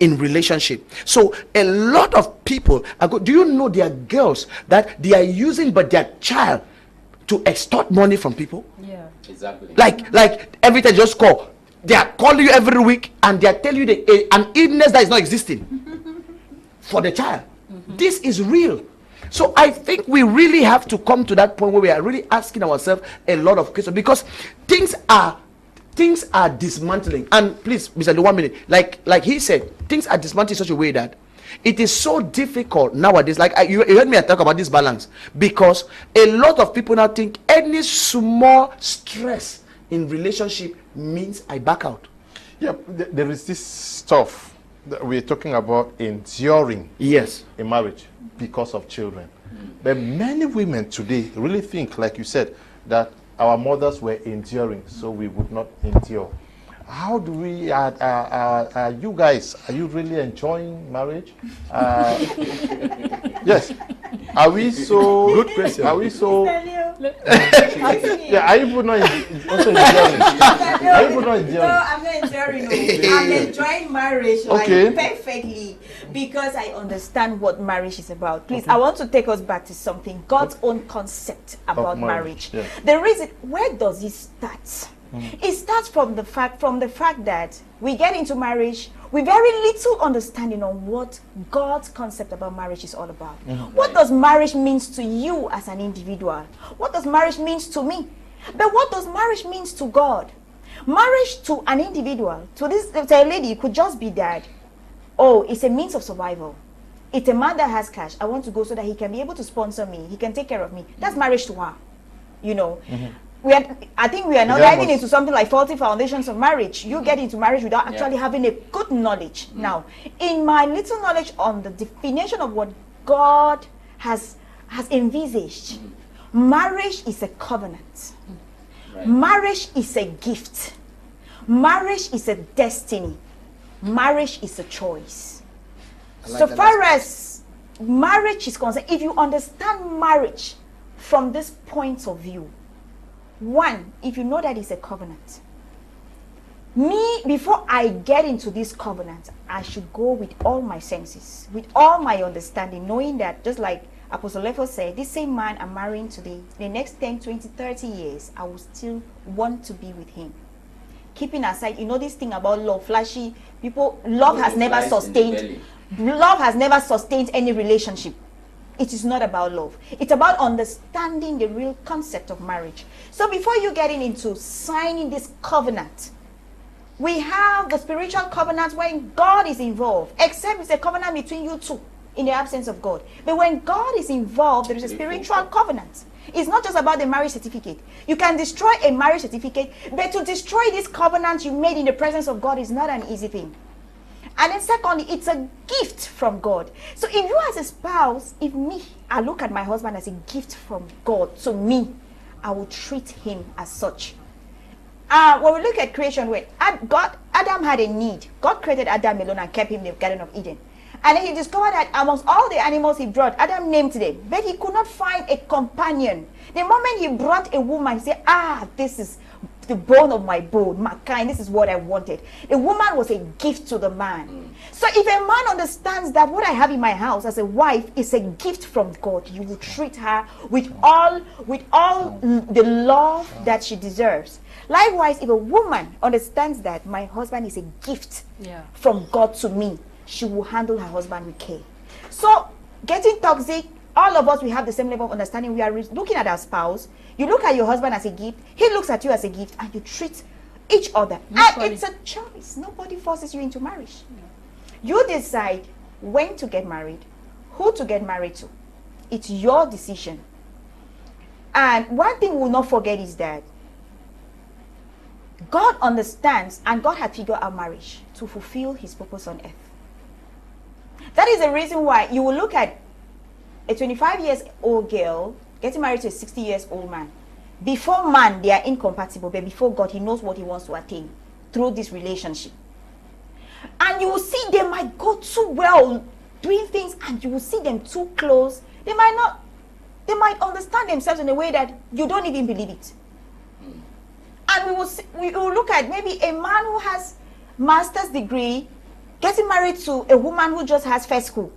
in relationship. So a lot of people do you know there are girls that they are using but their child to extort money from people? Yeah, exactly. Like every time you just call, they are calling you every week and they are telling you an illness that is not existing for the child. This is real. So I think we really have to come to that point where we are really asking ourselves a lot of questions, because things are dismantling. And please, Mr. Lu, 1 minute. Like he said, things are dismantling in such a way that it is so difficult nowadays. Like you heard me talk about this balance, because a lot of people now think any small stress in relationship means I back out. Yeah, there is this stuff that we're talking about enduring, yes, in marriage because of children. But many women today really think, like you said, that our mothers were enduring, so we would not endure. How do we, you guys, are you really enjoying marriage? Yes. Are we so... Good question. Are we so... Yeah, are you not also enduring? Are you not enduring? No, I'm not enduring. No. I'm enjoying marriage perfectly, because I understand what marriage is about. Please, I want to take us back to something, God's own concept about marriage. Yeah. The reason, where does it start? It starts from the fact that we get into marriage with very little understanding on what God's concept about marriage is all about. What does marriage means to you as an individual? What does marriage means to me? But what does marriage means to God? Marriage to an individual, to a lady, could just be that, oh, it's a means of survival. It's a man that has cash. I want to go so that he can be able to sponsor me. He can take care of me. That's marriage to her, you know. I think we are now diving into something like faulty foundations of marriage. You get into marriage without actually having a good knowledge. Now, in my little knowledge on the definition of what God has envisaged, marriage is a covenant. Marriage is a gift. Marriage is a destiny. Marriage is a choice. So far as marriage is concerned, if you understand marriage from this point of view, one, if you know that it's a covenant, before I get into this covenant, I should go with all my senses, with all my understanding, knowing that, just like Apostle Lefor said, this same man I'm marrying today, in the next 10, 20, 30 years, I will still want to be with him. Keeping aside, you know this thing about love, flashy, people, love has never sustained any relationship. It is not about love. It's about understanding the real concept of marriage. So before you getting into signing this covenant, we have the spiritual covenant when God is involved, except it's a covenant between you two in the absence of God. But when God is involved, there is a spiritual covenant. It's not just about the marriage certificate. You can destroy a marriage certificate, but to destroy this covenant you made in the presence of God is not an easy thing. And then secondly, it's a gift from God. So if you as a spouse, I look at my husband as a gift from God to me, I will treat him as such. When we look at creation, when Adam had a need. God created Adam alone and kept him in the Garden of Eden. And then he discovered that amongst all the animals he brought, Adam named them, but he could not find a companion. The moment he brought a woman, he said, this is the bone of my bone, my kind, this is what I wanted. The woman was a gift to the man. So if a man understands that what I have in my house as a wife is a gift from God, you will treat her with all the love that she deserves. Likewise, if a woman understands that my husband is a gift from God to me, she will handle her husband with care. So getting toxic, all of us, we have the same level of understanding. We are looking at our spouse. You look at your husband as a gift, he looks at you as a gift, and you treat each other. And it's a choice. Nobody forces you into marriage. You decide when to get married, who to get married to. It's your decision. And one thing we'll not forget is that God understands, and God had figured out marriage to fulfill his purpose on earth. That is the reason why you will look at a 25-year-old girl getting married to a 60-year-old man. Before man, they are incompatible, but before God, he knows what he wants to attain through this relationship. And you will see they might go too well doing things, and you will see them too close. They might understand themselves in a way that you don't even believe it. And we will look at maybe a man who has master's degree getting married to a woman who just has first school.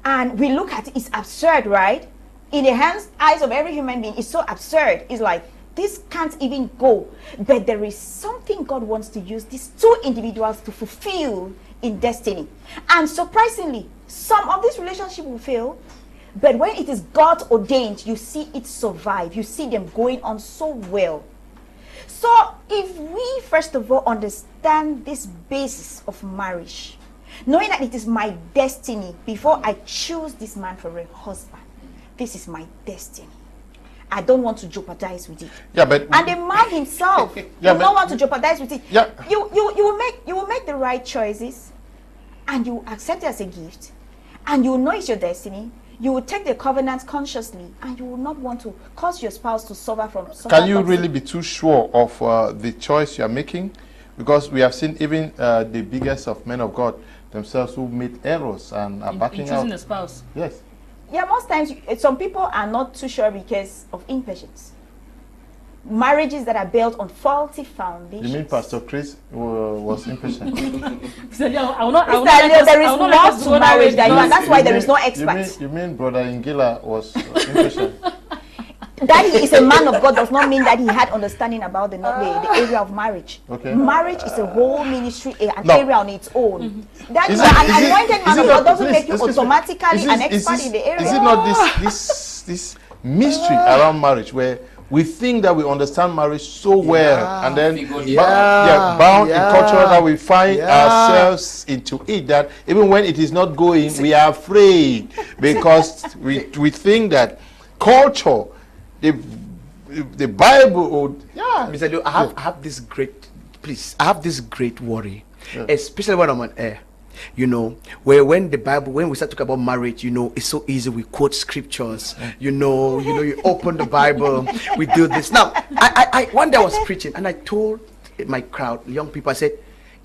And we look at it, it's absurd, right? In the eyes of every human being, it's so absurd. It's like, this can't even go. But there is something God wants to use these two individuals to fulfill in destiny. And surprisingly, some of these relationships will fail. But when it is God ordained, you see it survive. You see them going on so well. So if we first of all understand this basis of marriage, knowing that it is my destiny before I choose this man for a husband, this is my destiny. I don't want to jeopardize with it. And the man himself will not want to jeopardize with it. You will make the right choices, and you accept it as a gift, and you know it's your destiny. You will take the covenant consciously, and you will not want to cause your spouse to suffer from something. Can you really be too sure of the choice you are making? Because we have seen even the biggest of men of God themselves who made errors and are backing out. Choosing a spouse. Yes. Yeah, most times some people are not too sure because of impatience. Marriages that are built on faulty foundations. You mean Pastor Chris was impatient? There is not to marriage, and that's why there is no expert. You mean Brother Ingila was impatient? That he is a man of God does not mean that he had understanding about the area of marriage. Okay. Marriage is a whole ministry, an area on its own. That is an anointed man of God doesn't make you automatically an expert in the area. Is it not this mystery around marriage where we think that we understand marriage so well, and then bound in culture that we find ourselves into it, that even when it is not going, we are afraid because we think that culture, the Bible, Mr. Leo, I have this great worry, especially when I'm on air. You know, when we start talking about marriage, you know, it's so easy. We quote scriptures, you open the Bible, we do this. Now, I one day I was preaching and I told my crowd, young people, I said,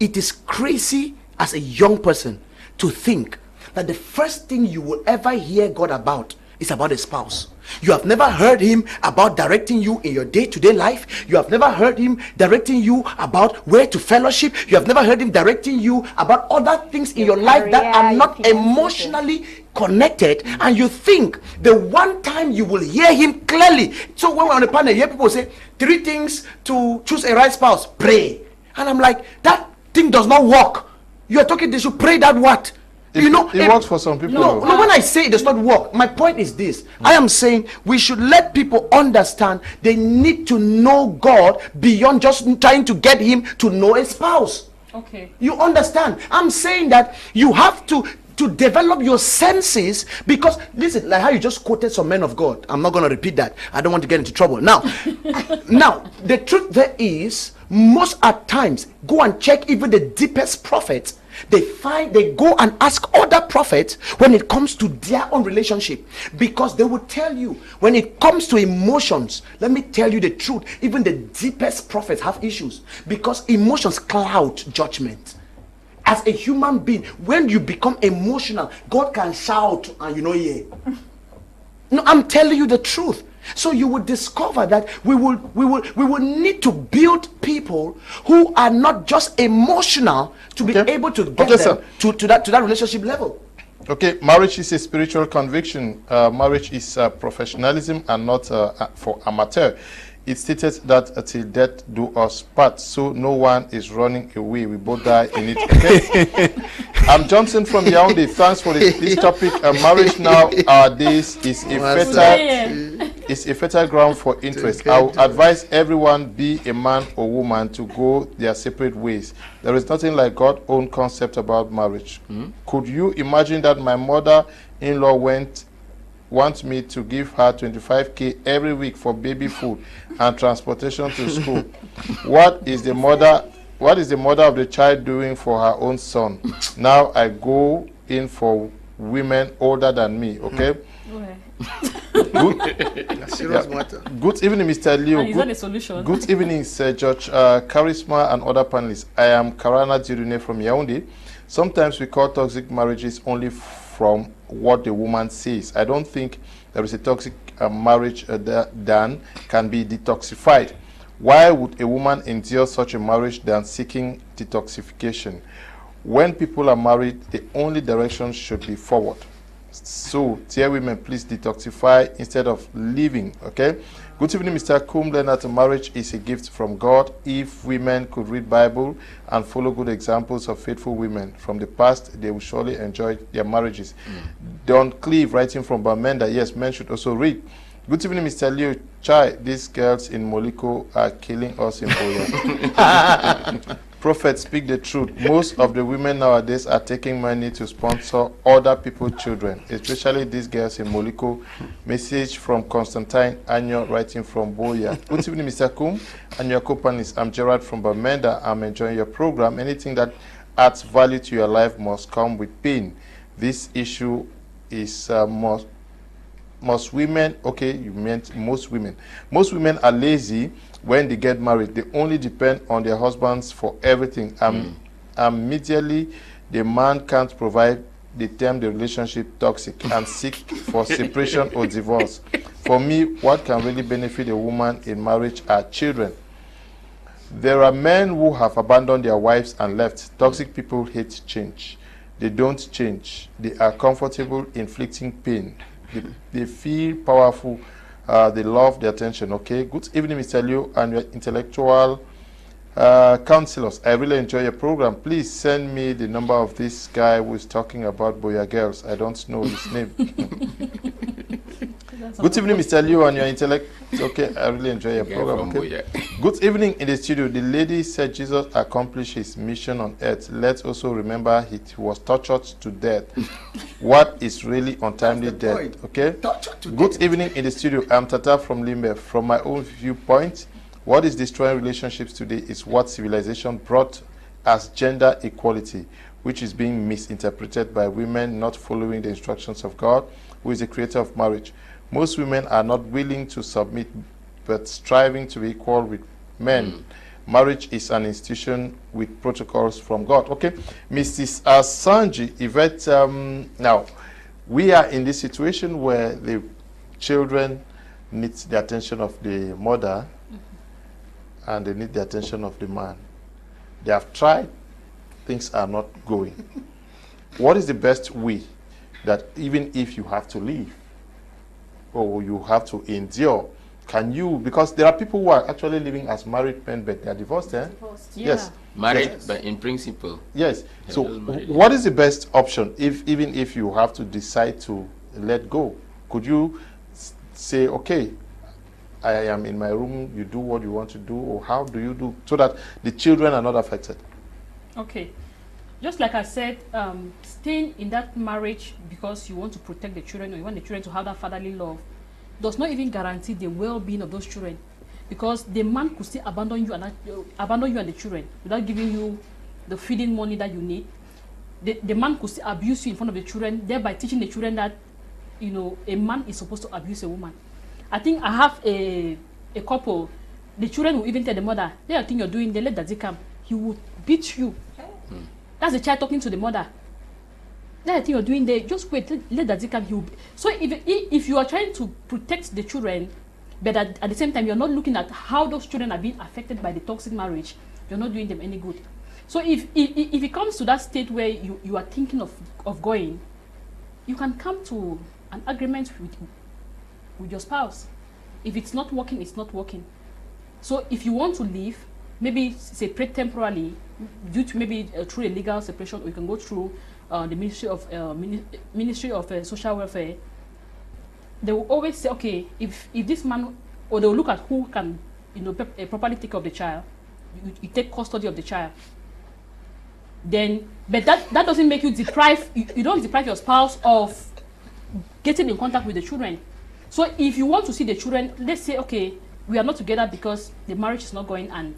it is crazy as a young person to think that the first thing you will ever hear God about is about a spouse. You have never heard him about directing you in your day-to-day life. You have never heard him directing you about where to fellowship. You have never heard him directing you about other things in your life that are not emotionally connected. And you think the one time you will hear him clearly. So when we're on the panel, you hear people say 3 things to choose a right spouse. Pray. And I'm like, that thing does not work. You are talking, they should pray that what? It works for some people. No, when I say it does not work, my point is this. I am saying we should let people understand they need to know God beyond just trying to get him to know a spouse. Okay. You understand? I'm saying that you have to develop your senses, because listen, like how you just quoted some men of God. I'm not going to repeat that. I don't want to get into trouble. Now, the truth there is, most at times, go and check even the deepest prophets. They go and ask other prophets when it comes to their own relationship, because they will tell you when it comes to emotions. Let me tell you the truth, even the deepest prophets have issues, because emotions cloud judgment. As a human being, when you become emotional, God can shout and yeah. No, I'm telling you the truth. So you will discover that we will need to build people who are not just emotional to be able to get them to that relationship level. Okay, marriage is a spiritual conviction. Marriage is professionalism and not for amateur. It stated that till death do us part, so no one is running away. We both die in it. Okay? I'm Johnson from Yaoundé. Thanks for this topic. Marriage nowadays is a fertile ground for interest. I would advise everyone, be a man or woman, to go their separate ways. There is nothing like God's own concept about marriage. Could you imagine that my mother-in-law wants me to give her 25K every week for baby food and transportation to school? What is the mother of the child doing for her own son? Now I go in for women older than me. Okay. Good. Good evening, Mr. Leo. Is that a solution? Good evening, Sir George, Charisma, and other panelists. I am Karana Dirune from Yaoundé. Sometimes we call toxic marriages only from what the woman says. I don't think there is a toxic marriage that can be detoxified. Why would a woman endure such a marriage than seeking detoxification? When people are married, the only direction should be forward. So, dear women, please detoxify instead of leaving. Okay. Good evening, Mr. Kum Leonard. Marriage is a gift from God. If women could read Bible and follow good examples of faithful women from the past, they will surely enjoy their marriages. Don Cleve, writing from Bamenda. Yes, men should also read. Good evening, Mr. Leo Chai. These girls in Moliko are killing us in Boya. Prophet, speak the truth. Most of the women nowadays are taking money to sponsor other people's children, especially these girls in Moliko. Message from Constantine Anyo, writing from Boya. Good evening, Mr. Kum and your co-panelists. I'm Gerard from Bamenda. I'm enjoying your program. Anything that adds value to your life must come with pain. This issue is most women, okay, you meant most women. Most women are lazy when they get married. They only depend on their husbands for everything. Immediately, the man can't provide, they term the relationship toxic and seek for separation or divorce. For me, what can really benefit a woman in marriage are children. There are men who have abandoned their wives and left. Toxic people hate change. They don't change. They are comfortable inflicting pain. They feel powerful. They love the attention. Okay. Good evening, Mr. Leo and your intellectual counselors. I really enjoy your program. Please send me the number of this guy who is talking about Boya girls. I don't know his name. Good evening, Mr. Leo and your intellect. Okay, I really enjoy your program. Okay. Good evening in the studio. The lady said Jesus accomplished his mission on earth. Let's also remember he was tortured to death. What is really untimely death? Okay. Good evening in the studio. I'm Tata from Limbe. From my own viewpoint, what is destroying relationships today is what civilization brought as gender equality, which is being misinterpreted by women not following the instructions of God, who is the creator of marriage. Most women are not willing to submit, but striving to be equal with men. Marriage is an institution with protocols from God. Okay, Mrs. Asanji Yvette, now, we are in this situation where the children need the attention of the mother, and they need the attention of the man. They have tried, things are not going. What is the best way that even if you have to leave or you have to endure, can you, because there are people who are actually living as married men but they are divorced, eh? Yeah. Yes. Married, Yes. but in principle. Yes. So all married. what is the best option even if you have to decide to let go? Could you say, okay, I am in my room, you do what you want to do, or how do you do so that the children are not affected? Okay. Just like I said, staying in that marriage because you want to protect the children or you want the children to have that fatherly love does not even guarantee the well-being of those children, because the man could still abandon you and the children without giving you the feeding money that you need. The man could still abuse you in front of the children, thereby teaching the children that, you know, a man is supposed to abuse a woman. I think I have a couple, the children will even tell the mother, "They think you're doing, they let daddy come, he will beat you." That's the child talking to the mother. That thing you're doing there, just wait, let daddy come. He will. So if you are trying to protect the children, but at the same time you're not looking at how those children are being affected by the toxic marriage, you're not doing them any good. So if it comes to that state where you are thinking of going, you can come to an agreement with your spouse. If it's not working, it's not working. So if you want to leave, maybe separate temporarily due to maybe through a legal separation, or you can go through the Ministry of Social Welfare. They will always say, okay, if this man, or they will look at who can, you know, properly take care of the child. You take custody of the child. Then, but that doesn't make you deprive. You don't deprive your spouse of getting in contact with the children. So if you want to see the children, let's say, okay, we are not together because the marriage is not going and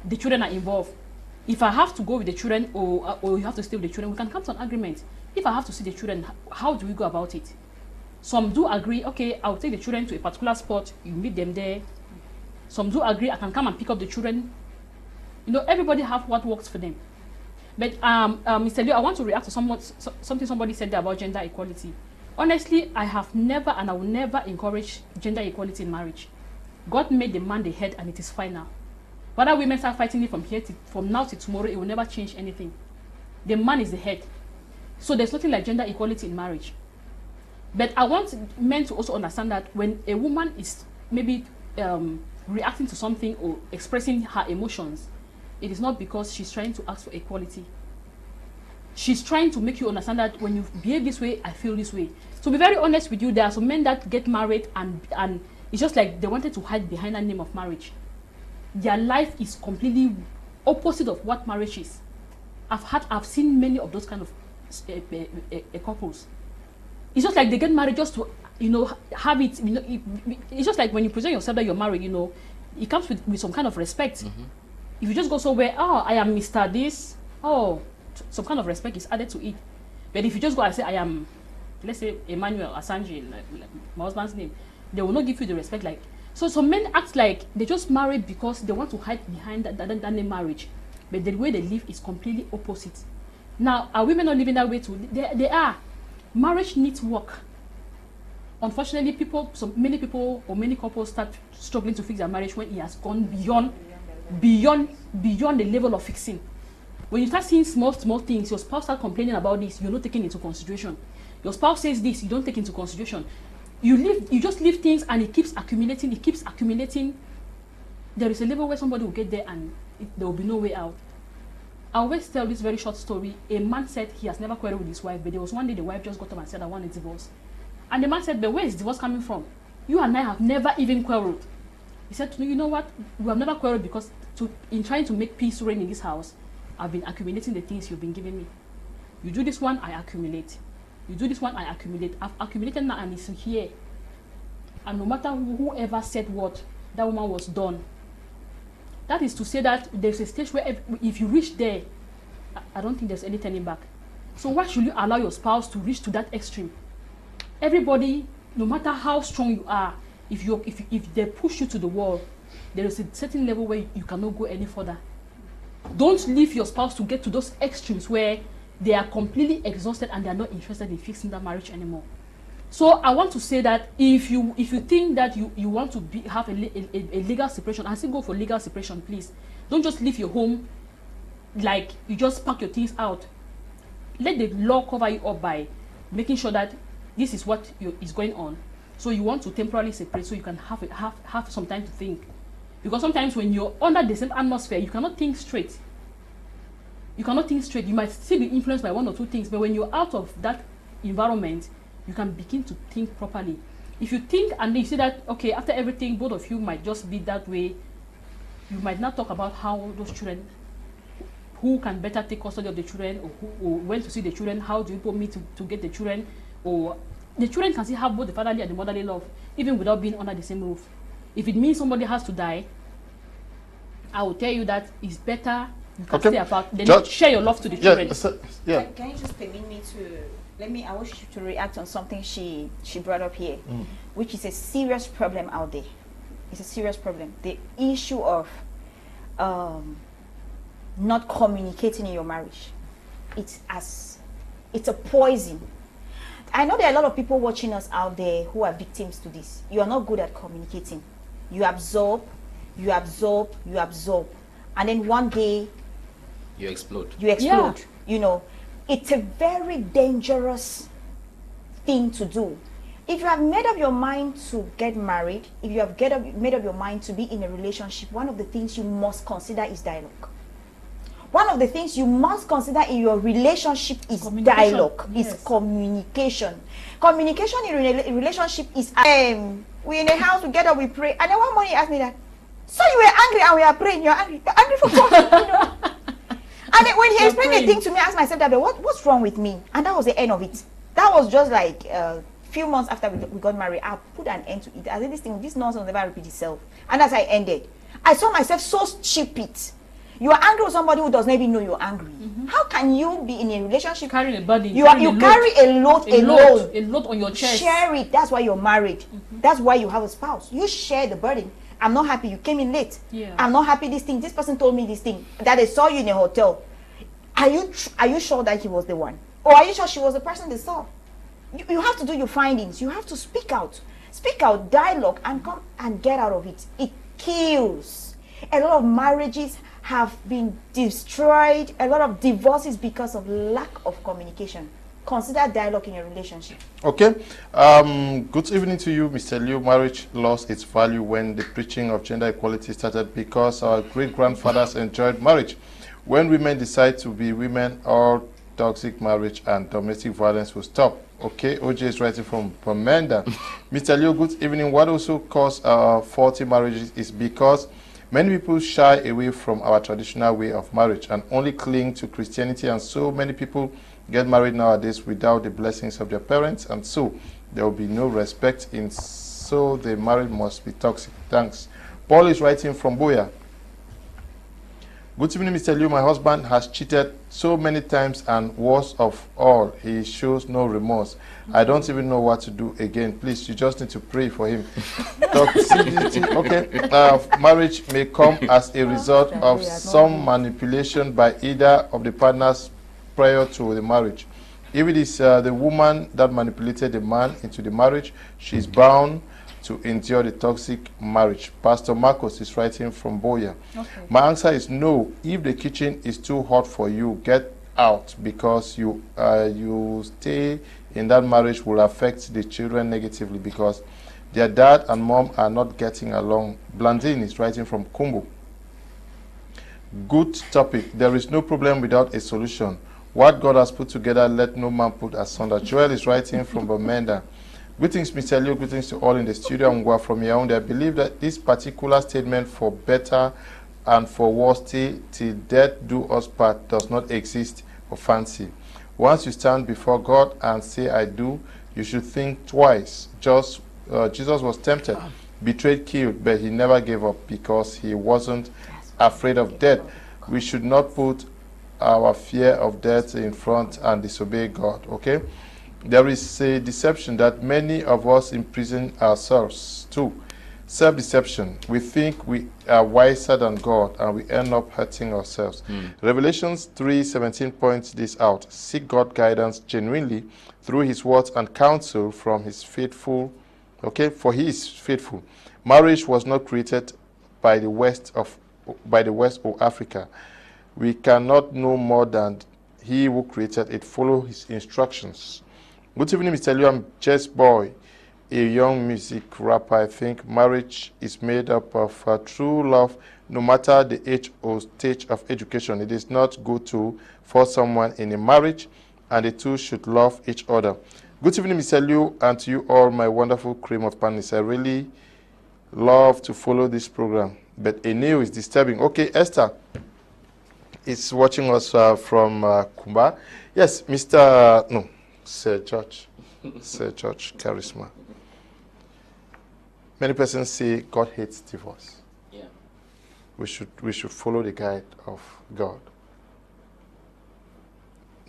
the children are involved. If I have to go with the children, or you have to stay with the children, we can come to an agreement. If I have to see the children, how do we go about it? Some do agree, okay, I'll take the children to a particular spot, you meet them there. Some do agree, I can come and pick up the children. You know, everybody have what works for them. But Mr. Leo, I want to react to something somebody said there about gender equality. Honestly, I have never and I will never encourage gender equality in marriage. God made the man the head and it is final. Whether women start fighting it from now to tomorrow, it will never change anything. The man is the head. So there's nothing like gender equality in marriage. But I want men to also understand that when a woman is maybe reacting to something or expressing her emotions, it is not because she's trying to ask for equality. She's trying to make you understand that when you behave this way, I feel this way. To be very honest with you, there are some men that get married and it's just like they wanted to hide behind the name of marriage. Their life is completely opposite of what marriage is. I've seen many of those kind of couples. It's just like they get married just to, you know, have it, you know, it's just like when you present yourself that you're married, you know, it comes with some kind of respect. If you just go somewhere, oh, I am Mr. This, oh, some kind of respect is added to it. But if you just go and say, I am, let's say, Emmanuel Asanji, like my husband's name, they will not give you the respect. Like, so some men act like they just married because they want to hide behind that name marriage. But the way they live is completely opposite. Now, are women not living that way too? They are. Marriage needs work. Unfortunately, many people or many couples start struggling to fix their marriage when it has gone beyond the level of fixing. When you start seeing small things, your spouse start complaining about this, you're not taking into consideration. Your spouse says this, you don't take into consideration. You just leave things and it keeps accumulating. There is a level where somebody will get there and there will be no way out. I always tell this very short story. A man said he has never quarreled with his wife, but there was one day the wife just got up and said, I want a divorce. And the man said, but where is divorce coming from? You and I have never even quarreled. He said to me, you know what? We have never quarreled because in trying to make peace reign in this house, I've been accumulating the things you've been giving me. You do this one, I accumulate. You do this one, I accumulate. I've accumulated now and it's here. And no matter whoever said what, that woman was done. That is to say that there's a stage where if you reach there, I don't think there's any turning back. So why should you allow your spouse to reach to that extreme? Everybody, no matter how strong you are, if they push you to the wall, there is a certain level where you cannot go any further. Don't leave your spouse to get to those extremes where they are completely exhausted and they are not interested in fixing that marriage anymore. So I want to say that if you think that you want to have a legal separation, and still go for legal separation, please. Don't just leave your home like you just pack your things out. Let the law cover you up by making sure that this is what is going on. So you want to temporarily separate so you can have some time to think. Because sometimes when you're under the same atmosphere, you cannot think straight. You cannot think straight. You might still be influenced by one or two things, but when you're out of that environment, you can begin to think properly. If you think and you see that, okay, after everything, both of you might just be that way, you might not talk about how those children, who can better take custody of the children, or when to see the children, how do people meet to get the children, or the children can still have both the fatherly and the motherly love, even without being under the same roof. If it means somebody has to die, I will tell you that it's better you can stay apart, then share your love to the children. Can you just permit me to... I wish you to react on something she brought up here, which is a serious problem out there. It's a serious problem. The issue of not communicating in your marriage. It's a poison. I know there are a lot of people watching us out there who are victims to this. You are not good at communicating. You absorb, and then one day you explode. Yeah. You know. It's a very dangerous thing to do. If you have made up your mind to get married, if you have made up your mind to be in a relationship, one of the things you must consider is dialogue. One of the things you must consider in your relationship is dialogue, is communication. Communication in a relationship is, we're in a house together, we pray, and then one morning he asked me that, so you were angry and we are praying, you're angry for what? You know? And then when he explained the thing to me, I asked myself that, what's wrong with me? And that was the end of it. That was just like a few months after we got married. I put an end to it. I said, this nonsense will never repeat itself. And as I ended, I saw myself so stupid. You are angry with somebody who does not even know you're angry. How can you be in a relationship? Carrying a body. You carry a load alone. A load on your chest. Share it. That's why you're married. That's why you have a spouse. You share the burden. I'm not happy you came in late. Yeah. I'm not happy this person told me this thing, that they saw you in a hotel. Are you sure that he was the one? Or are you sure she was the person they saw? You have to do your findings. You have to speak out. Speak out, dialogue, and come and get out of it. It kills. A lot of marriages have been destroyed. A lot of divorces because of lack of communication. Consider dialogue in your relationship. Okay. Good evening to you, Mr. Liu. Marriage lost its value when the preaching of gender equality started because our great-grandfathers enjoyed marriage. When women decide to be women, all toxic marriage and domestic violence will stop. Okay, OJ is writing from Menda. Mr. Liu, good evening. What also causes faulty marriages is because many people shy away from our traditional way of marriage and only cling to Christianity, and so many people get married nowadays without the blessings of their parents, and so there will be no respect in, so the marriage must be toxic. Thanks. Paul is writing from Boya. Good evening, Mr. Liu. My husband has cheated so many times, and worst of all, he shows no remorse. I don't even know what to do again. Please, you just need to pray for him. Toxicity, okay. Marriage may come as a result of some manipulation by either of the partners prior to the marriage. If it is the woman that manipulated the man into the marriage, she is bound to endure the toxic marriage. Pastor Marcos is writing from Boya. Okay. My answer is no. If the kitchen is too hot for you, get out, because you stay in that marriage will affect the children negatively because their dad and mom are not getting along. Blandine is writing from Kumbu. Good topic. There is no problem without a solution. What God has put together, let no man put asunder. Joel is writing from Bamenda. Greetings, Mr. Liu. Greetings to all in the studio. I'm Ngwa from Yaoundé. I believe that this particular statement, for better and for worse, till death do us part, does not exist for fancy. Once you stand before God and say, I do, you should think twice. Jesus was tempted, betrayed, killed, but he never gave up because he wasn't afraid of death. We should not put our fear of death in front and disobey God, okay? There is a deception that many of us imprison ourselves too. self-deception. We think we are wiser than God, and we end up hurting ourselves. Revelations 3:17 points this out. Seek God guidance genuinely through his words and counsel from his faithful, for he is faithful. Marriage was not created by the West or Africa. We cannot know more than he who created it. Follow his instructions. Good evening, Mr. Liu. I'm Jess Boy, a young music rapper. I think marriage is made up of true love, no matter the age or stage of education. It is not good to force someone in a marriage, and the two should love each other. Good evening, Mr. Liu, and to you all, my wonderful cream of panelists. I really love to follow this program, but a new is disturbing. Okay, Esther is watching us from Kumba. Yes, Sir George. Sir George Charisma. Many persons say God hates divorce. Yeah. We should follow the guide of God.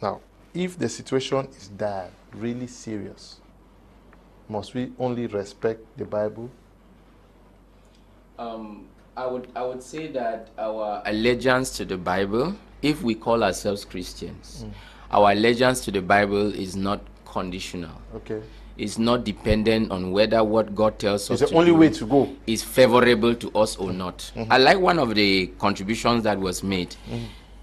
Now, if the situation is dire, really serious, must we only respect the Bible? I would say that our allegiance to the Bible, if we call ourselves Christians, our allegiance to the Bible is not conditional. Okay. It's not dependent on whether what God tells us it's the only way to go is favorable to us or not. I like one of the contributions that was made.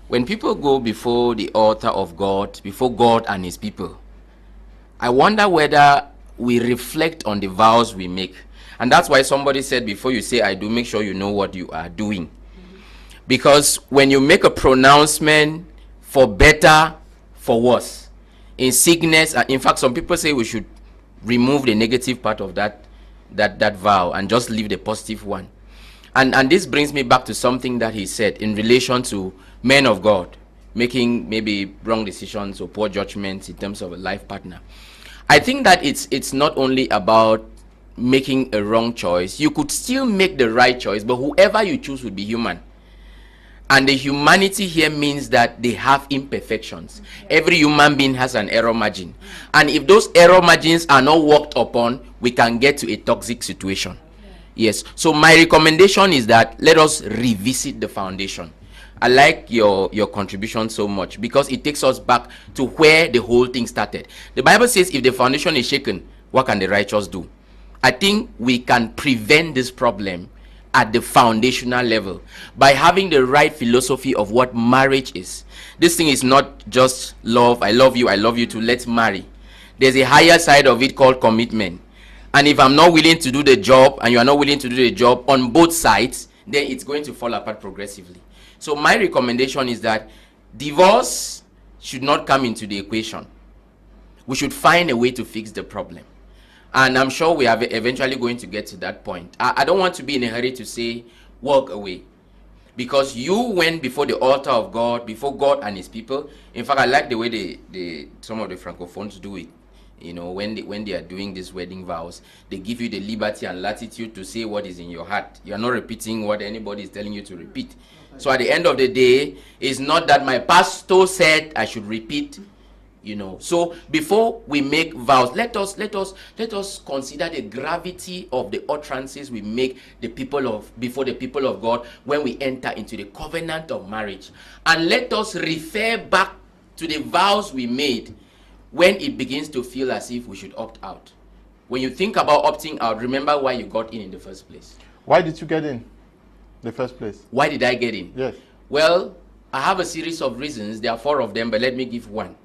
When people go before the altar of God, before God and his people, I wonder whether we reflect on the vows we make. And that's why somebody said, before you say I do, make sure you know what you are doing. Because when you make a pronouncement for better, for worse, in sickness, in fact, some people say we should remove the negative part of that vow and just leave the positive one. And this brings me back to something that he said in relation to men of God making maybe wrong decisions or poor judgments in terms of a life partner. I think that it's not only about making a wrong choice. You could still make the right choice, but whoever you choose would be human. And the humanity here means that they have imperfections. Every human being has an error margin. And if those error margins are not worked upon, we can get to a toxic situation. Yes. So my recommendation is that let us revisit the foundation. I like your contribution so much because it takes us back to where the whole thing started. The Bible says if the foundation is shaken, what can the righteous do? I think we can prevent this problem at the foundational level by having the right philosophy of what marriage is. This thing is not just love, I love you to let's marry. There's a higher side of it called commitment. And if I'm not willing to do the job and you are not willing to do the job on both sides, then it's going to fall apart progressively. So my recommendation is that divorce should not come into the equation. We should find a way to fix the problem. And I'm sure we are eventually going to get to that point. I don't want to be in a hurry to say, walk away. Because you went before the altar of God, before God and his people. In fact, I like the way some of the Francophones do it. You know, when they are doing these wedding vows, they give you the liberty and latitude to say what is in your heart. You are not repeating what anybody is telling you to repeat. So at the end of the day, it's not that my pastor said I should repeat. You know, so before we make vows, let us consider the gravity of the utterances we make before the people of God when we enter into the covenant of marriage, and let us refer back to the vows we made when it begins to feel as if we should opt out. When you think about opting out, remember why you got in the first place. Why did you get in the first place? Why did I get in? Yes. Well, I have a series of reasons. There are 4 of them, but let me give one.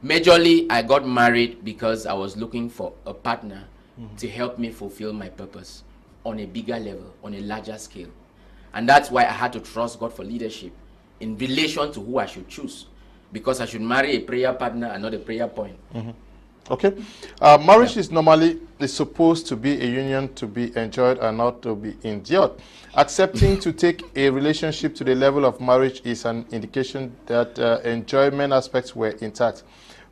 Majorly, I got married because I was looking for a partner to help me fulfill my purpose on a bigger level, on a larger scale. And that's why I had to trust God for leadership in relation to who I should choose, because I should marry a prayer partner and not a prayer point. Okay. Marriage is supposed to be a union to be enjoyed and not to be endured. Accepting to take a relationship to the level of marriage is an indication that enjoyment aspects were intact.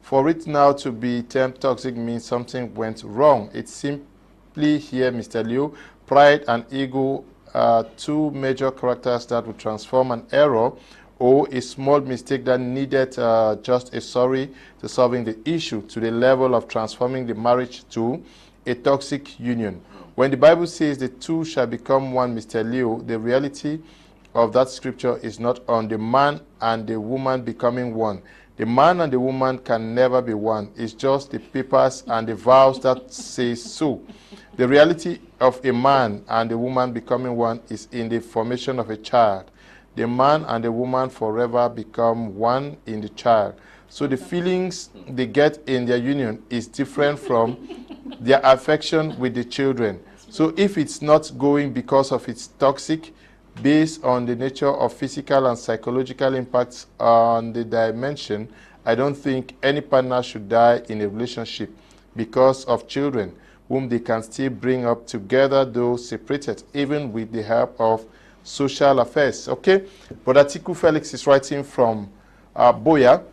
For it now to be termed toxic means something went wrong. It's simply here, Mr. Liu, pride and ego are 2 major characters that would transform an error or a small mistake that needed just a sorry to solving the issue to the level of transforming the marriage to a toxic union. When the Bible says the two shall become one, Mr. Leo, the reality of that scripture is not on the man and the woman becoming one. The man and the woman can never be one. It's just the papers and the vows that say so. The reality of a man and the woman becoming one is in the formation of a child. The man and the woman forever become one in the child. So the feelings they get in their union is different from their affection with the children. So if it's not going because of its toxic, based on the nature of physical and psychological impacts on the dimension, I don't think any partner should die in a relationship because of children, whom they can still bring up together, though separated, even with the help of social affairs. Okay, Brother Tiku Felix is writing from Boya.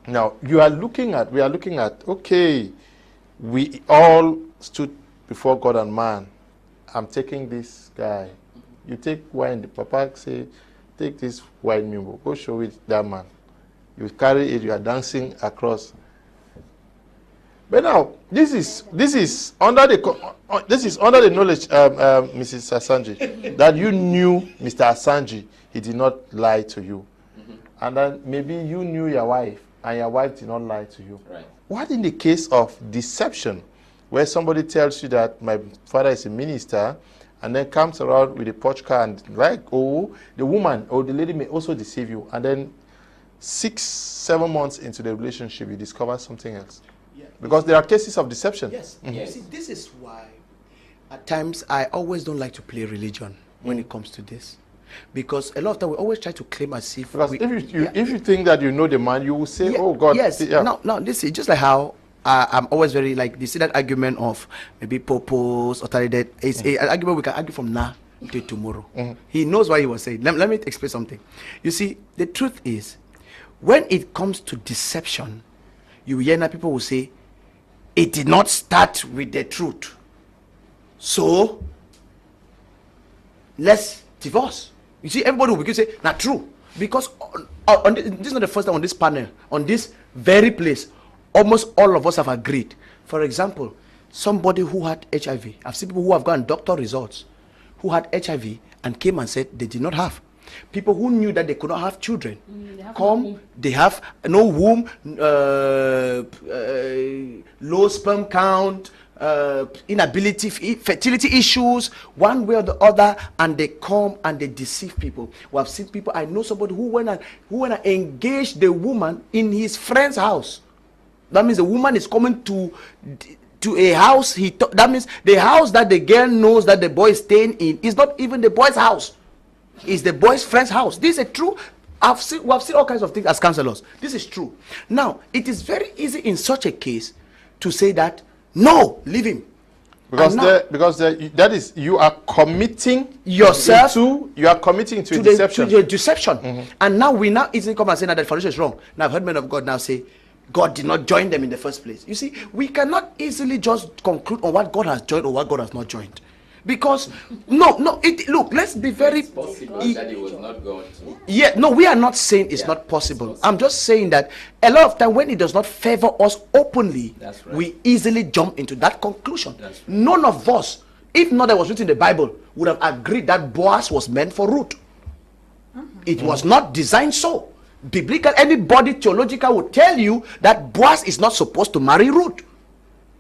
Now, we are looking at, okay, we all stood before God and man. I'm taking this guy. You take wine, the papa say, take this wine mimo, go show it that man. You carry it, you are dancing across. But now, this is under the knowledge, Mrs. Asanji, that you knew Mr. Asanji, he did not lie to you. And then maybe you knew your wife, and your wife did not lie to you. Right. What in the case of deception, where somebody tells you that my father is a minister, and then comes around with a porch car and like, oh, the woman or the lady may also deceive you, and then 6-7 months into the relationship, you discover something else? Yeah. Because there are cases of deception. Yes. Yes. You see, this is why at times I always don't like to play religion when it comes to this. Because a lot of time we always try to claim as if... Because if you think that you know the man, you will say, oh God. Yes. Yeah. No, this is just like how I'm always very like, you see that argument of maybe purpose or that it's an argument we can argue from now till tomorrow. He knows what he was saying. Let me explain something. You see, the truth is, when it comes to deception, you hear people will say, it did not start with the truth. So, let's divorce. You see, everybody will begin to say, not true. Because this is not the first time on this panel, on this very place, almost all of us have agreed. For example, somebody who had HIV. I've seen people who have gotten doctor results, who had HIV and came and said they did not have. People who knew that they could not have children, they have no womb, low sperm count, inability, fertility issues, one way or the other, and they come and they deceive people. We have seen people. I know somebody who went and engaged the woman in his friend's house. That means the woman is coming to a house. That means the house that the girl knows that the boy is staying in is not even the boy's house. It's the boy's friend's house. This is true. We have seen all kinds of things as counselors. This is true. Now, it is very easy in such a case to say that no, leave him. Because that is, you are committing yourself to a deception. To deception. And now we easily come and say that the foundation is wrong. Now I've heard men of God now say God did not join them in the first place. You see, we cannot easily just conclude on what God has joined or what God has not joined. Because look, let's be very possible that he was not going to. Yeah, no, we are not saying it's not possible. I'm just saying that a lot of time when it does not favor us openly, that's right, we easily jump into that conclusion. That's right. None of us, if not that was written in the Bible, would have agreed that Boaz was meant for Ruth. It was not designed so. Biblical, anybody theological would tell you that Boaz is not supposed to marry Ruth.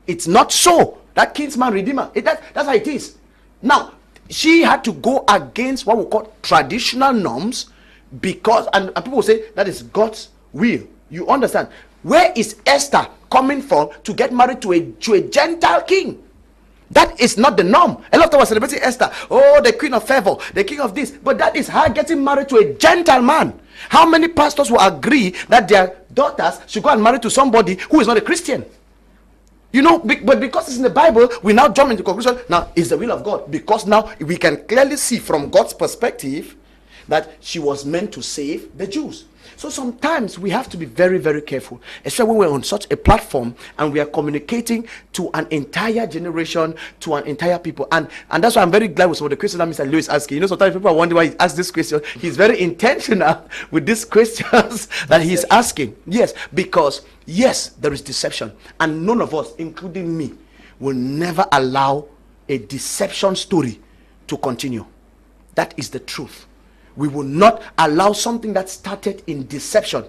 It's not so. That kinsman redeemer, that's how it is. Now, she had to go against what we call traditional norms because, and people will say that is God's will. You understand? Where is Esther coming from to get married to a Gentile king? That is not the norm. A lot of us celebrating Esther. Oh, the queen of favor, the king of this. But that is her getting married to a Gentile man. How many pastors will agree that their daughters should go and marry to somebody who is not a Christian? You know, but because it's in the Bible, we now jump into conclusion. Now, it's the will of God. Because now we can clearly see from God's perspective that she was meant to save the Jews. So sometimes we have to be very, very careful, especially when we're on such a platform and we are communicating to an entire generation, to an entire people. And that's why I'm very glad with some of the questions that Mr. Lewis is asking. You know, sometimes people are wondering why he asks this question. He's very intentional with these questions that he's asking. Yes, because yes, there is deception. And none of us, including me, will never allow a deception story to continue. That is the truth. We will not allow something that started in deception.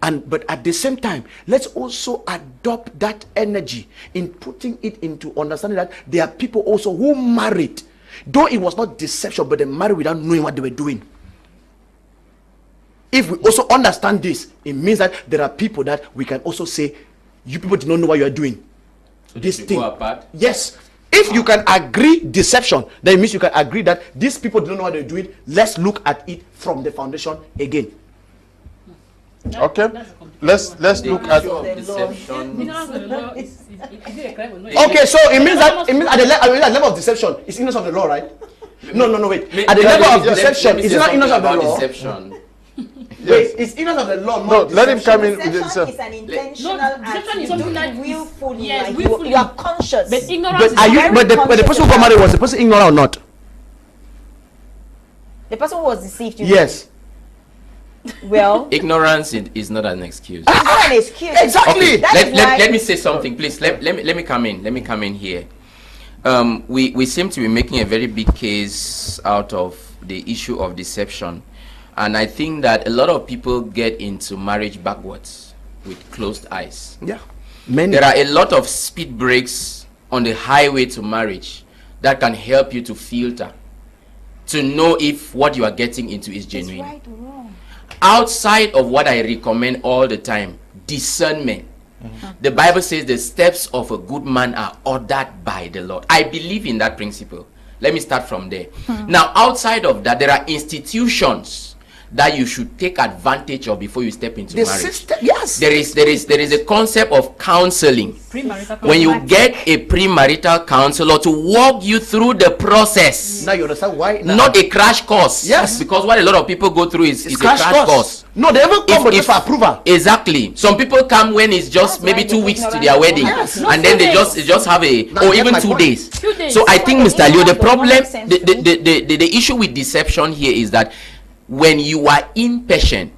But at the same time, let's also adopt that energy in putting it into understanding that there are people also who married, though it was not deception, but they married without knowing what they were doing. If we also understand this, it means that there are people that we can also say, you people do not know what you are doing. So this thing. Go apart? Yes. If you can agree deception, then it means you can agree that these people don't know what they're doing. Let's look at it from the foundation again. Okay, let's look at deception. Okay, so it means that at the level of deception, it's ignorance of the law, right? No, wait. At the level of deception, it's not ignorance of the law. Deception. Wait, it's ignorance of the law. No, let him come in. Deception is an intentional act. Deception is something that willfully, yes, like willfully. you are conscious. But ignorance But the person who got married, was the person ignorant or not? The person who was deceived. Yes. Well, Ignorance is not an excuse. it's not an excuse. Exactly. Okay, let me say something, please. Let me come in. Let me come in here. We seem to be making a very big case out of the issue of deception, and I think that a lot of people get into marriage backwards with closed eyes. Yeah. Many. There are a lot of speed breaks on the highway to marriage that can help you to filter, to know if what you are getting into is genuine. It's right or wrong. Outside of what I recommend all the time, discernment. The Bible says the steps of a good man are ordered by the Lord. I believe in that principle. Let me start from there. Now, outside of that, there are institutions that you should take advantage of before you step into The marriage. system, yes. There is a concept of counseling. When you get a premarital counselor to walk you through the process, Now you understand why? Now, not a crash course. Yes. Because what a lot of people go through is a crash course. No, they even come for approval. Exactly. Some people come when it's just That's maybe why 2 the weeks to ignorance their of wedding, Yes. and then they just have a Now, even my 2 point. days. 2 days. So I think, That's why Mr. the Leo, the ignorance of problem, common sense the issue with deception here is that when you are impatient,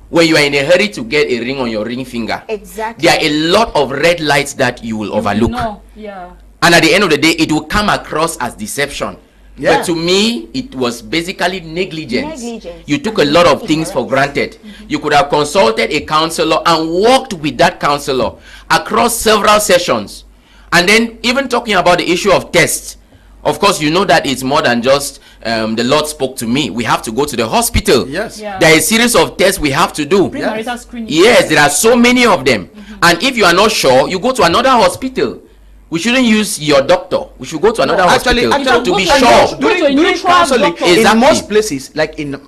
when you are in a hurry to get a ring on your ring finger, Exactly. there are a lot of red lights that you will overlook. No, yeah. And at the end of the day, it will come across as deception. Yeah. But to me, it was basically negligence. Negligence. You took a lot of things for granted. You could have consulted a counselor and worked with that counselor across several sessions. And then even talking about the issue of tests, of course, you know that it's more than just the Lord spoke to me. We have to go to the hospital. Yes. Yeah. There is a series of tests we have to do. Premarital screening. Yes, there are so many of them. And if you are not sure, you go to another hospital. We shouldn't use your doctor. We should go to another hospital to be sure. During counseling, Exactly. in most places, like in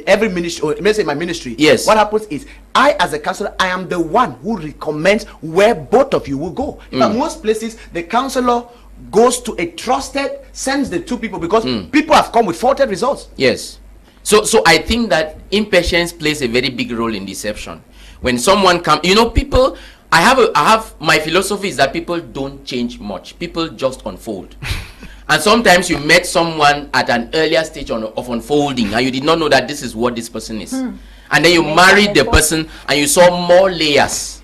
every ministry, or let's say my ministry, Yes. what happens is I, as a counselor, I am the one who recommends where both of you will go. But most places, the counselor goes to a trusted, sends the two people, because people have come with faulted results. Yes. So I think that impatience plays a very big role in deception. When someone comes, people, I have my philosophy is that people don't change much. People just unfold. And sometimes you met someone at an earlier stage of unfolding, and you did not know that this is what this person is. And then you married the person and you saw more layers.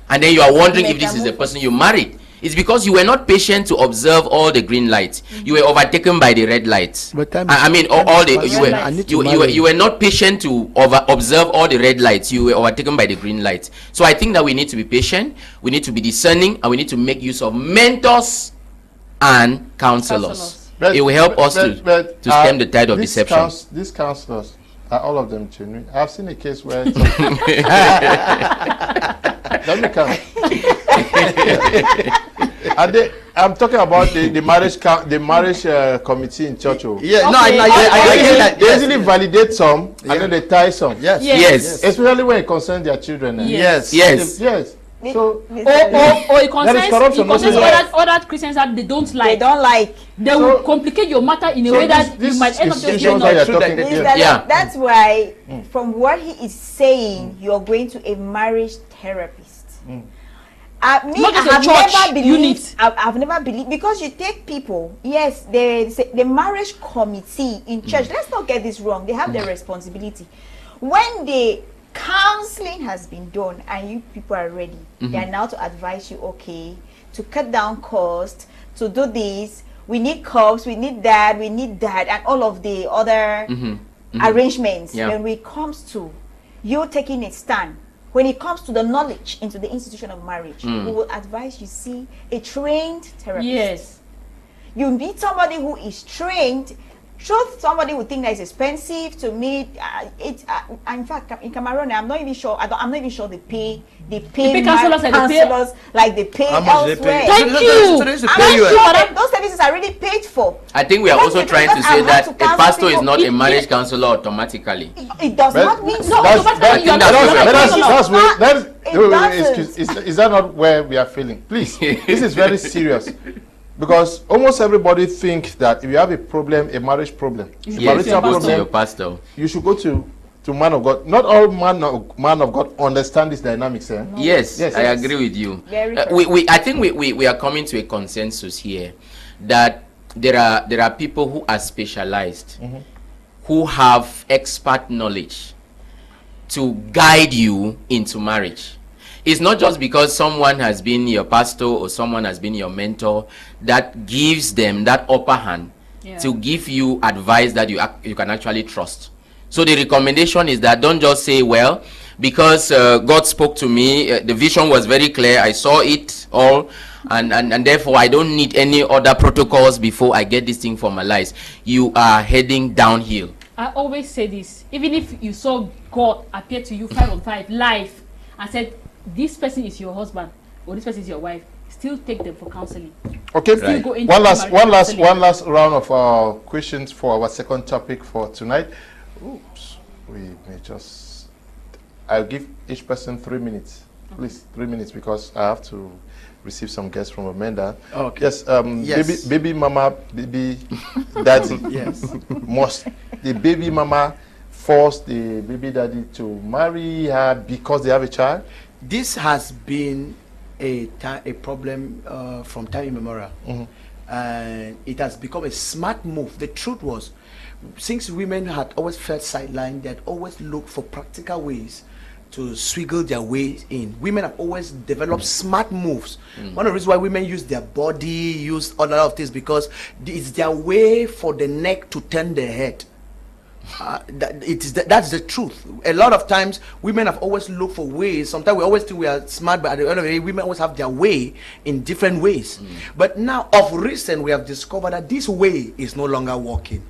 And then you are wondering if this is the person you married. It's because you were not patient to observe all the green lights. You were overtaken by the red lights. But time I mean, all the I need to you were not patient to observe all the red lights. You were overtaken by the green lights. So I think that we need to be patient. We need to be discerning, and we need to make use of mentors and counselors. It will help us to stem the tide of deception. These counselors are all of them genuine. I've seen a case where let me come. I'm talking about the marriage committee in church. Yeah, Okay. no, I get that. They easily validate some and then they tie some. Yes. Yes. Especially when it concerns their children. Yes. Yes. Yes. So Or it corruption, concerns yes. other Christians that they don't They like. don't like. They will complicate your matter in a way that you might end up just giving that up. you're talking, Mr. yeah. Yeah. That's why, from what he is saying, you're going to a marriage therapist. Not I just a have church never believed. unit. I've never believed, because you take people. Yes, the marriage committee in church. Let's not get this wrong. They have their responsibility. When they counseling has been done and you people are ready, they are now to advise you, okay, to cut down cost, to do this, we need cups, we need that, and all of the other arrangements. When it comes to you taking a stand, when it comes to the knowledge into the institution of marriage, we will advise you see a trained therapist. Yes. You meet somebody who is trained. Somebody would think that it's expensive to meet. In fact, in Cameroon, I'm not even sure. I'm not even sure they pay counselors like they pay elsewhere. Thank you. I'm sure that those services are already paid for. I think we are also trying to say that a pastor is not a marriage counselor automatically. It does not mean so. Is that not where we are feeling? Please, this is very serious. Because almost everybody thinks that if you have a problem, a marriage problem, yes, you go to your pastor. You should go to man of God. Not all man of God understand this dynamics. Eh? No. Yes, I agree with you. I think we are coming to a consensus here that there are people who are specialized, who have expert knowledge to guide you into marriage. It's not just because someone has been your pastor or someone has been your mentor that gives them that upper hand to give you advice that you can actually trust. So the recommendation is that don't just say, well, because God spoke to me, the vision was very clear, I saw it all, and therefore I don't need any other protocols before I get this thing formalized. You are heading downhill. I always say this, even if you saw God appear to you 5 on 5 live and said, this person is your husband or this person is your wife, still take them for counseling. Okay, right. One last round of questions for our second topic for tonight. Oops, we may just, I'll give each person 3 minutes, please. 3 minutes, because I have to receive some guests from Amanda. Okay. Yes, yes. Baby mama, baby daddy. Yes. Must the baby mama force the baby daddy to marry her because they have a child? This has been a problem from time immemorial, and it has become a smart move. The truth was, since women had always felt sidelined, they had always looked for practical ways to swiggle their way in. Women have always developed smart moves. One of the reasons why women use their body, use all of this, because it's their way for the neck to turn their head. That's the truth. A lot of times women have always looked for ways. Sometimes we always think we are smart, but at the end of the day, women always have their way in different ways. But now, of recent, we have discovered that this way is no longer working.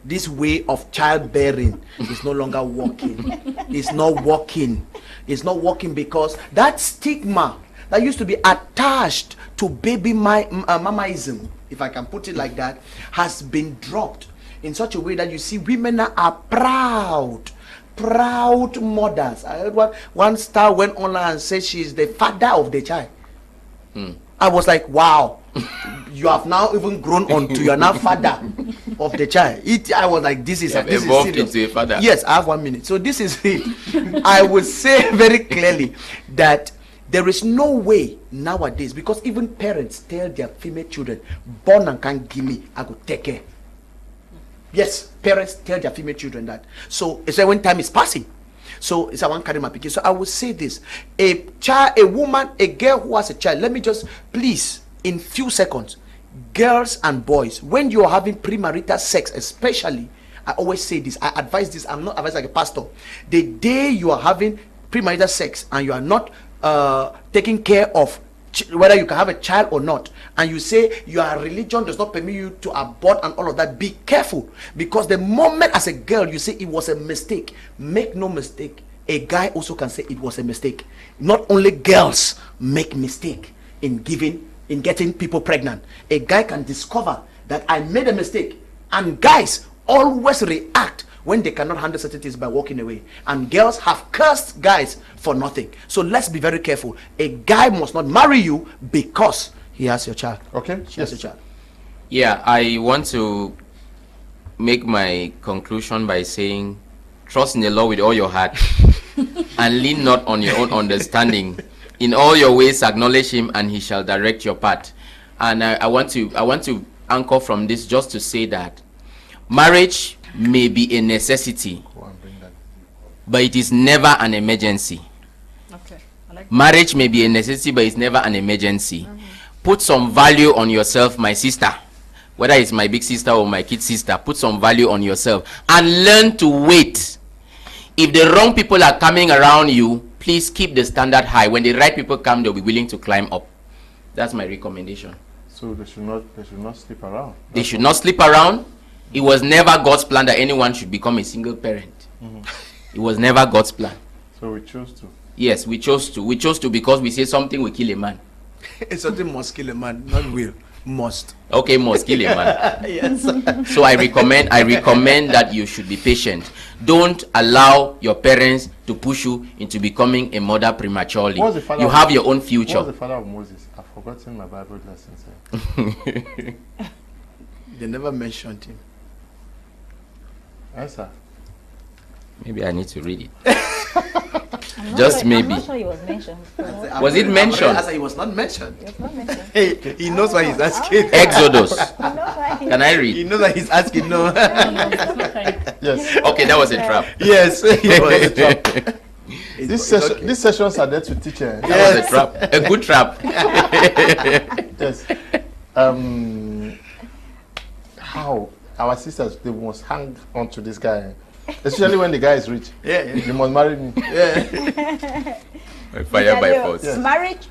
This way of childbearing is no longer working. It's not working. It's not working because that stigma that used to be attached to baby mamaism, if I can put it like that, has been dropped in such a way that you see women are proud mothers. I heard one star went online and said she is the father of the child. I was like, wow, you have now even grown on to you are now father of the child. I was like, this is evolved into a father. Yes, I have 1 minute. So this is it. I would say very clearly that there is no way nowadays, because even parents tell their female children, born and can't give me, I could take care. Yes, parents tell their female children that. So it's when time is passing. So it's a one carry my picking. So I will say this: a child, a woman, a girl who has a child. Let me just please, in few seconds, girls and boys, when you are having premarital sex, especially, I always say this. I advise this. I'm not advising like a pastor. The day you are having premarital sex and you are not taking care of whether you can have a child or not, and you say your religion does not permit you to abort and all of that, be careful, because the moment as a girl you say it was a mistake, make no mistake, a guy also can say it was a mistake. Not only girls make mistake in getting people pregnant. A guy can discover that I made a mistake, and guys always react when they cannot handle certain things by walking away, and girls have cursed guys for nothing. So let's be very careful. A guy must not marry you because he has your child. Okay, she has a child. Yeah, I want to make my conclusion by saying, trust in the Lord with all your heart and lean not on your own understanding. In all your ways acknowledge him, and he shall direct your path. And I want to anchor from this just to say that marriage may be a necessity, but it is never an emergency. Okay. I like Marriage may be a necessity, but it's never an emergency. Put some value on yourself, my sister. Whether it's my big sister or my kid sister, put some value on yourself and learn to wait. If the wrong people are coming around you, please keep the standard high. When the right people come, they'll be willing to climb up. That's my recommendation. So they should not sleep around. They should not sleep around. It was never God's plan that anyone should become a single parent. It was never God's plan. So we chose to. Yes, we chose to. We chose to because we say something will kill a man. Something must kill a man, not will. Must. Okay, must kill a man. Yes. So I recommend that you should be patient. Don't allow your parents to push you into becoming a mother prematurely. You have your own future. What was the father of Moses? I've forgotten my Bible lessons. They never mentioned him. Answer. Maybe I need to read it. Just maybe. I'm not sure he was mentioned. Was it mentioned? I said he was not mentioned. It was not mentioned. Hey, he knows why he's asking. Exodus. No, Can I read? He knows that he's asking. No. Yes. Okay, that was a trap. Yes. It was a trap. These sessions are there to teach. That was a trap. A good trap. Yes. How our sisters, they must hang on to this guy, especially when the guy is rich. Yeah. You must marry me. Yeah. Fire by force. Yes.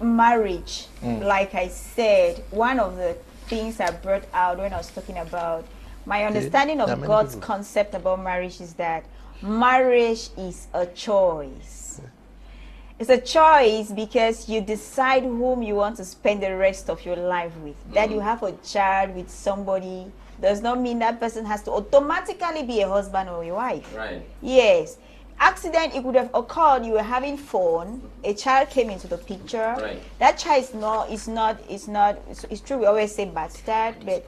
Marriage, like I said, one of the things I brought out when I was talking about my understanding There are of many God's people. concept about marriage is that marriage is a choice. It's a choice because you decide whom you want to spend the rest of your life with. That you have a child with somebody does not mean that person has to automatically be a husband or a wife. Right. Yes. Accident, it could have occurred, you were having fun, a child came into the picture. Right. That child it's true, we always say bastard, but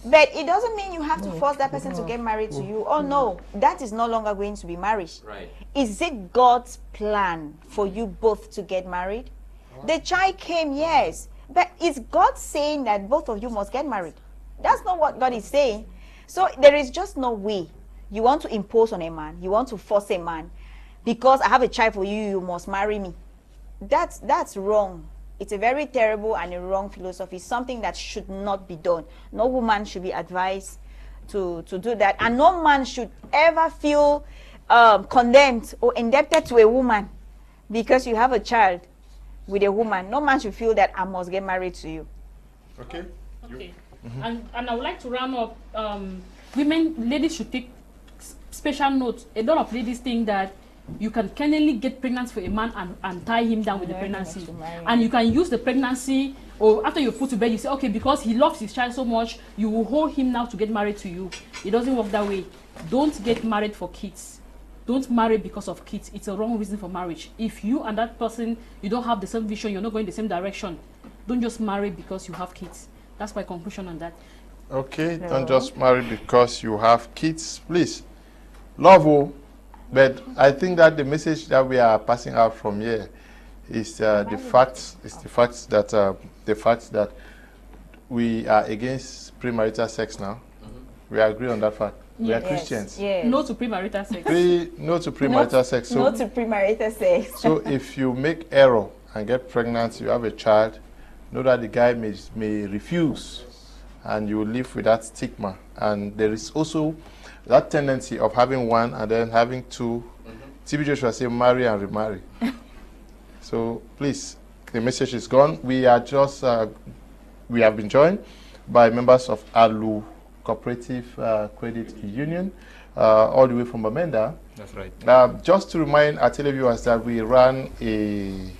it doesn't mean you have to force that person to get married to you. Oh no, that is no longer going to be marriage. Right. Is it God's plan for you both to get married? The child came, yes, but is God saying that both of you must get married? That's not what God is saying. So there is just no way you want to impose on a man, you want to force a man, because I have a child for you, you must marry me. That's wrong. It's a very terrible and a wrong philosophy, something that should not be done. No woman should be advised to do that, and no man should ever feel condemned or indebted to a woman because you have a child with a woman. No man should feel that I must get married to you. Okay. Okay. And I would like to round up. Ladies should take special note. A lot of ladies think that you can kindly get pregnant for a man and tie him down with the pregnancy. And you can use the pregnancy, or after you put to bed, you say, okay, because he loves his child so much, you will hold him now to get married to you. It doesn't work that way. Don't get married for kids. Don't marry because of kids. It's a wrong reason for marriage. If you and that person, you don't have the same vision, you're not going the same direction, don't just marry because you have kids. That's my conclusion on that. Okay, don't just marry because you have kids, please. Love, but I think that the message that we are passing out from here is the fact that we are against premarital sex now. We agree on that fact. We are Christians. Yes. No to premarital sex. No to premarital sex. No to premarital sex. So if you make error and get pregnant, you have a child, know that the guy may refuse, and you will live with that stigma. And there is also that tendency of having one and then having two. TB Joshua say marry and remarry. So please, the message is gone. We are just we have been joined by members of ALU Cooperative Credit Union, all the way from Bamenda. That's right. Just to remind our televiewers that we ran a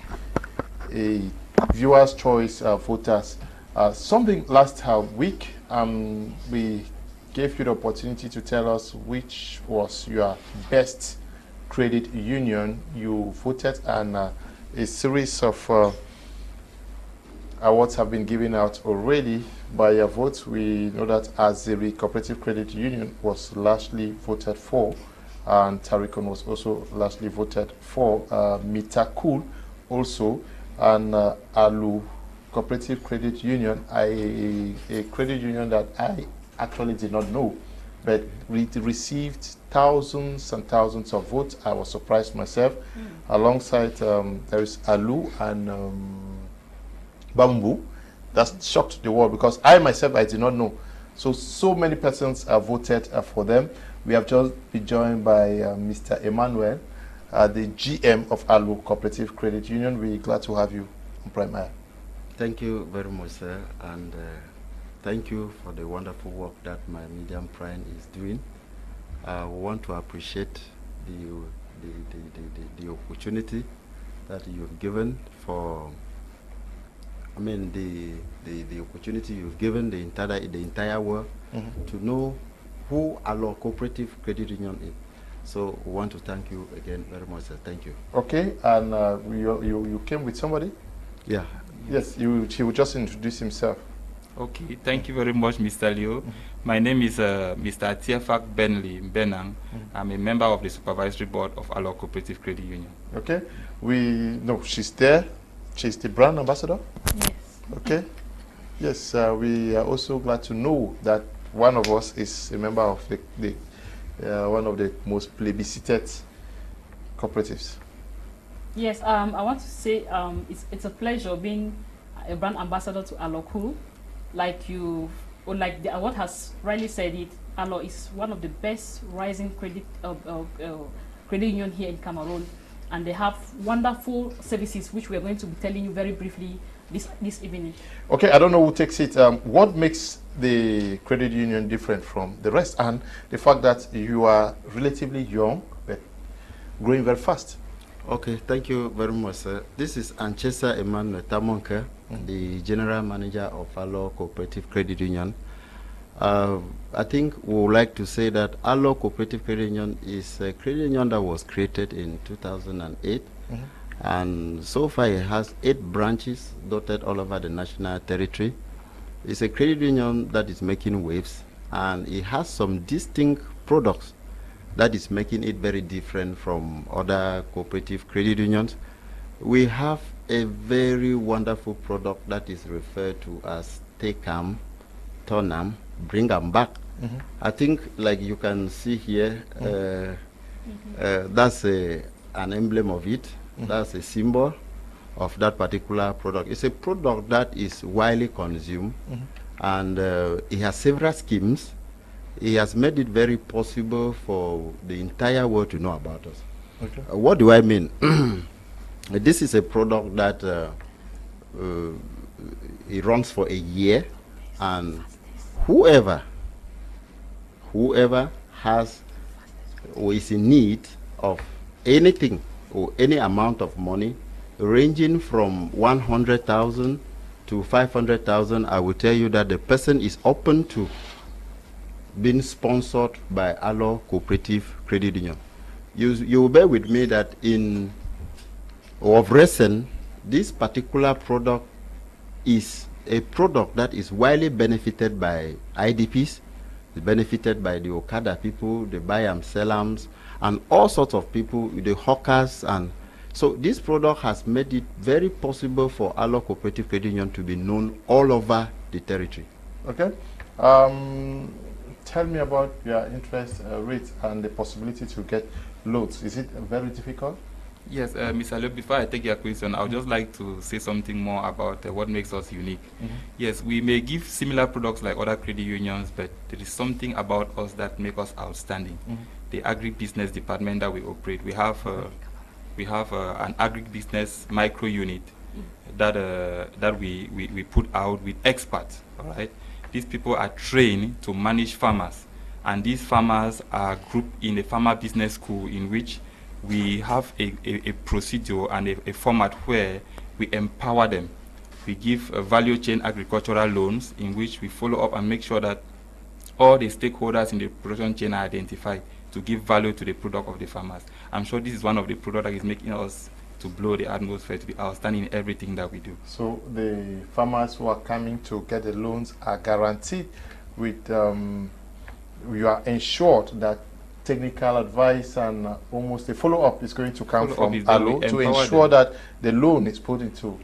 viewers' choice voters something last week. We gave you the opportunity to tell us which was your best credit union you voted, and a series of awards have been given out already by your votes. We know that Azeri Cooperative Credit Union was largely voted for, and Tarikon was also largely voted for. Mitakul also, and ALU Cooperative Credit Union, a credit union that I actually did not know but we received thousands and thousands of votes. I was surprised myself. Alongside, there is Alu and Bamboo. That shocked the world because I myself, I did not know. So many persons have voted for them. We have just been joined by Mr. Emmanuel, the GM of Alu Cooperative Credit Union. We're glad to have you on Prime Air. Thank you very much, sir, and thank you for the wonderful work that my Medium Prime is doing. I want to appreciate the opportunity that you've given for, the opportunity you've given the entire world to know who Alu Cooperative Credit Union is. So we want to thank you again very much, sir. Thank you. Okay, and you came with somebody? Yeah. Yes, he will just introduce himself. Okay, thank you very much, Mr. Leo. My name is Mr. Tiafak Benli Benang. I'm a member of the Supervisory Board of Alu Cooperative Credit Union. Okay, we know she's there. She's the brand ambassador. Yes. Okay. Yes, we are also glad to know that one of us is a member of the one of the most plebiscited cooperatives. Yes, I want to say it's a pleasure being a brand ambassador to Alu. Like the award has rightly said it, Alu is one of the best rising credit union here in Cameroon, and they have wonderful services which we are going to be telling you very briefly this evening. Okay, I don't know who takes it. What makes the credit union different from the rest, and the fact that you are relatively young but growing very fast? Okay, thank you very much, sir. This is Anchesa Emmanuel Tamonke, the General Manager of Alu Cooperative Credit Union. I think we would like to say that Alu Cooperative Credit Union is a credit union that was created in 2008. And so far it has 8 branches dotted all over the national territory. It's a credit union that is making waves, and it has some distinct products that is making it very different from other cooperative credit unions. We have a very wonderful product that is referred to as Take 'em, Turn 'em, Bring 'em back. I think, like you can see here, that's an emblem of it. That's a symbol of that particular product. It's a product that is widely consumed, and it has several schemes. It has made it very possible for the entire world to know about us. Okay. What do I mean? This is a product that it runs for a year, and whoever has or is in need of anything or any amount of money ranging from 100,000 to 500,000, I will tell you that the person is open to being sponsored by Alu Cooperative Credit Union. You will bear with me that of recent, this particular product is a product that is widely benefited by IDPs, benefited by the Okada people, the buy-am, sell-ams, and all sorts of people, the hawkers. And so this product has made it very possible for Alu Cooperative Credit Union to be known all over the territory. Okay. Tell me about your interest rate and the possibility to get loans. Is it very difficult? Yes, Mr. Leo, before I take your question, I would just like to say something more about what makes us unique. Yes, we may give similar products like other credit unions, but there is something about us that makes us outstanding. The agribusiness department that we operate, we have an agribusiness micro unit that we put out with experts. All right, these people are trained to manage farmers, and these farmers are grouped in a farmer business school in which we have a procedure and a format where we empower them. We give value chain agricultural loans in which we follow up and make sure that all the stakeholders in the production chain are identified to give value to the product of the farmers. I'm sure this is one of the products that is making us to blow the atmosphere, to be outstanding in everything that we do. So the farmers who are coming to get the loans are guaranteed with, you are ensured that technical advice and almost a follow-up is going to come from Alu to ensure that the loan is put into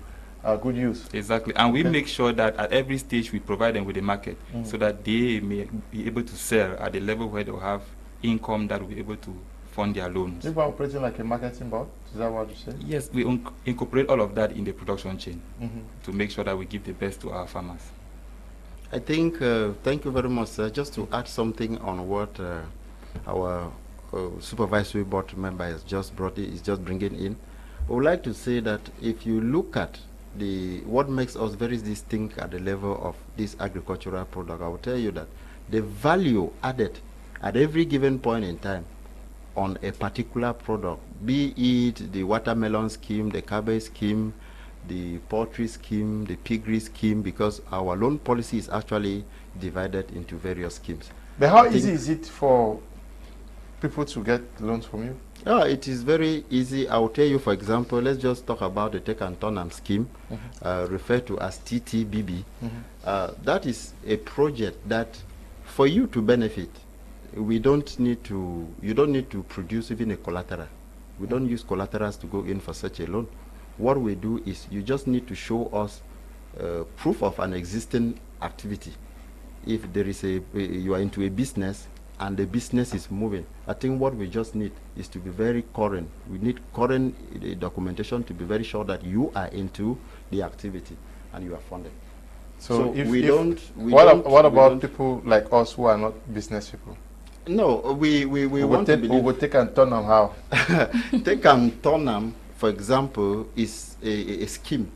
good use. Exactly, and we Okay. make sure that at every stage we provide them with a market so that they may be able to sell at the level where they'll have income that will be able to fund their loans. You are operating like a marketing board, is that what you say? Yes, we incorporate all of that in the production chain to make sure that we give the best to our farmers. I think, thank you very much, sir. Just to add something on what our supervisory board member has just bringing in, I would like to say that if you look at what makes us very distinct at the level of this agricultural product, I will tell you that the value added at every given point in time on a particular product, be it the watermelon scheme, the cabbage scheme, the poultry scheme, the piggery scheme, because our loan policy is actually divided into various schemes. But how easy is it for people to get loans from you? It is very easy. I will tell you, for example, let's just talk about the Take and Turn scheme, referred to as TTBB. That is a project that, for you to benefit, you don't need to produce even a collateral. We don't use collaterals to go in for such a loan. What we do is you just need to show us proof of an existing activity. If there is you are into a business and the business is moving, I think what we just need is to be very current. We need current documentation to be very sure that you are into the activity and you are funded. So what about people like us who are not business people? No, we want to believe. We will take and turn on how? Take and turn, for example, is a scheme.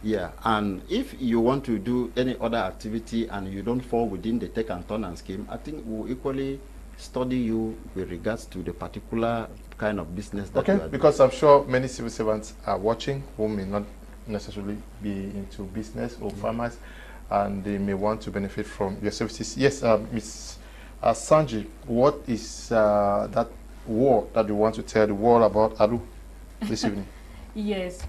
Yeah, and if you want to do any other activity and you don't fall within the Take and Turn scheme, I think we'll equally study you with regards to the particular kind of business that you are doing. Because I'm sure many civil servants are watching who may not necessarily be into business or farmers, and they may want to benefit from your services. Yes, Ms. Asanji, what is that word that you want to tell the world about Alu this evening? Yes,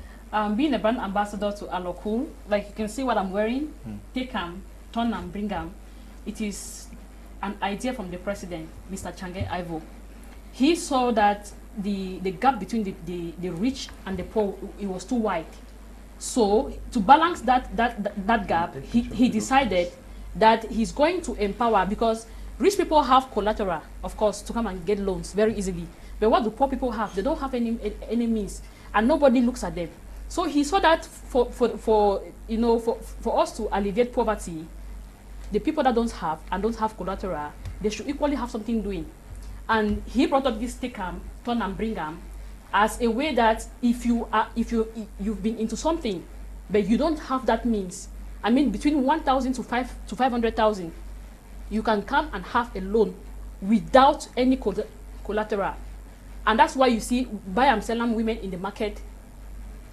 being a brand ambassador to Alocool, like you can see what I'm wearing, take them, turn them, bring them. It is an idea from the president, Mr. Change Ivo. He saw that the gap between the rich and the poor, it was too wide. So to balance that gap, he decided that he's going to empower, because rich people have collateral, of course, to come and get loans very easily. But what the poor people have, they don't have any means, and nobody looks at them. So he saw that for us to alleviate poverty, the people that don't have collateral, they should equally have something doing. And he brought up this take 'em, turn and bring 'em, as a way that if you've been into something, but you don't have that means, I mean between 1,000 to 500,000, you can come and have a loan without any collateral. And that's why you see buy and sell women in the market,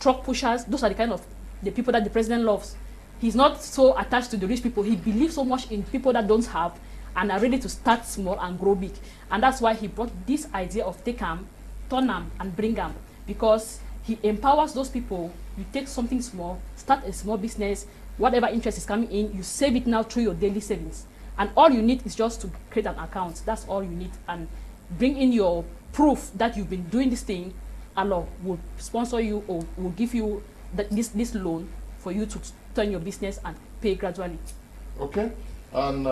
truck pushers. Those are the people that the president loves. He's not so attached to the rich people. He believes so much in people that don't have and are ready to start small and grow big. And that's why he brought this idea of take 'em, turn 'em, and bring 'em, because he empowers those people. You take something small, start a small business, whatever interest is coming in, you save it now through your daily savings. And all you need is just to create an account. That's all you need. And bring in your proof that you've been doing this thing. Allah will sponsor you or will give you this loan for you to turn your business and pay gradually. Okay. And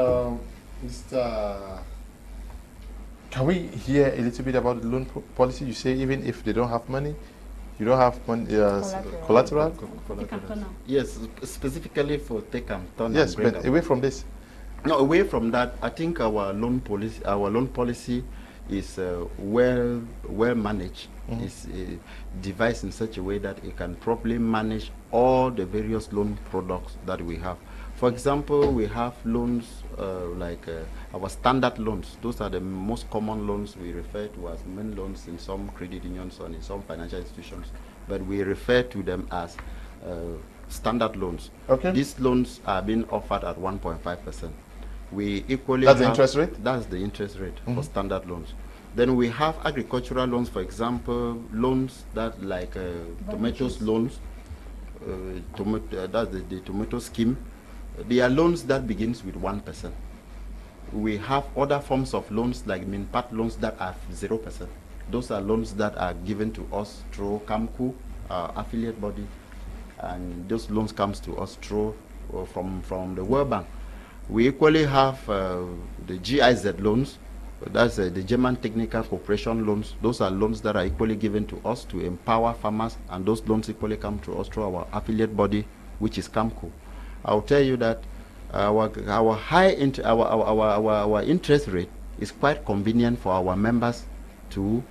Mr. Can we hear a little bit about the loan policy? You say even if they don't have money, you don't have money, collateral? Yes, specifically for take and turn. Yes, but away from this. No, away from that, I think our loan policy is well managed. It's devised in such a way that it can properly manage all the various loan products that we have. For example, we have loans like our standard loans. Those are the most common loans we refer to as main loans in some credit unions and in some financial institutions, but we refer to them as standard loans. Okay. These loans are being offered at 1.5%. We equally that's the interest rate? That's the interest rate for standard loans. Then we have agricultural loans, for example, loans that like tomatoes loans, that's the tomato scheme. They are loans that begins with 1%. We have other forms of loans like Minpat loans that are 0%. Those are loans that are given to us through Kamku, affiliate body. and those loans comes to us through from the World Bank. We equally have the GIZ loans. That's the German Technical Cooperation loans. Those are loans that are equally given to us to empower farmers, and those loans equally come to us through our affiliate body, which is CAMCO. I'll tell you that our interest rate is quite convenient for our members to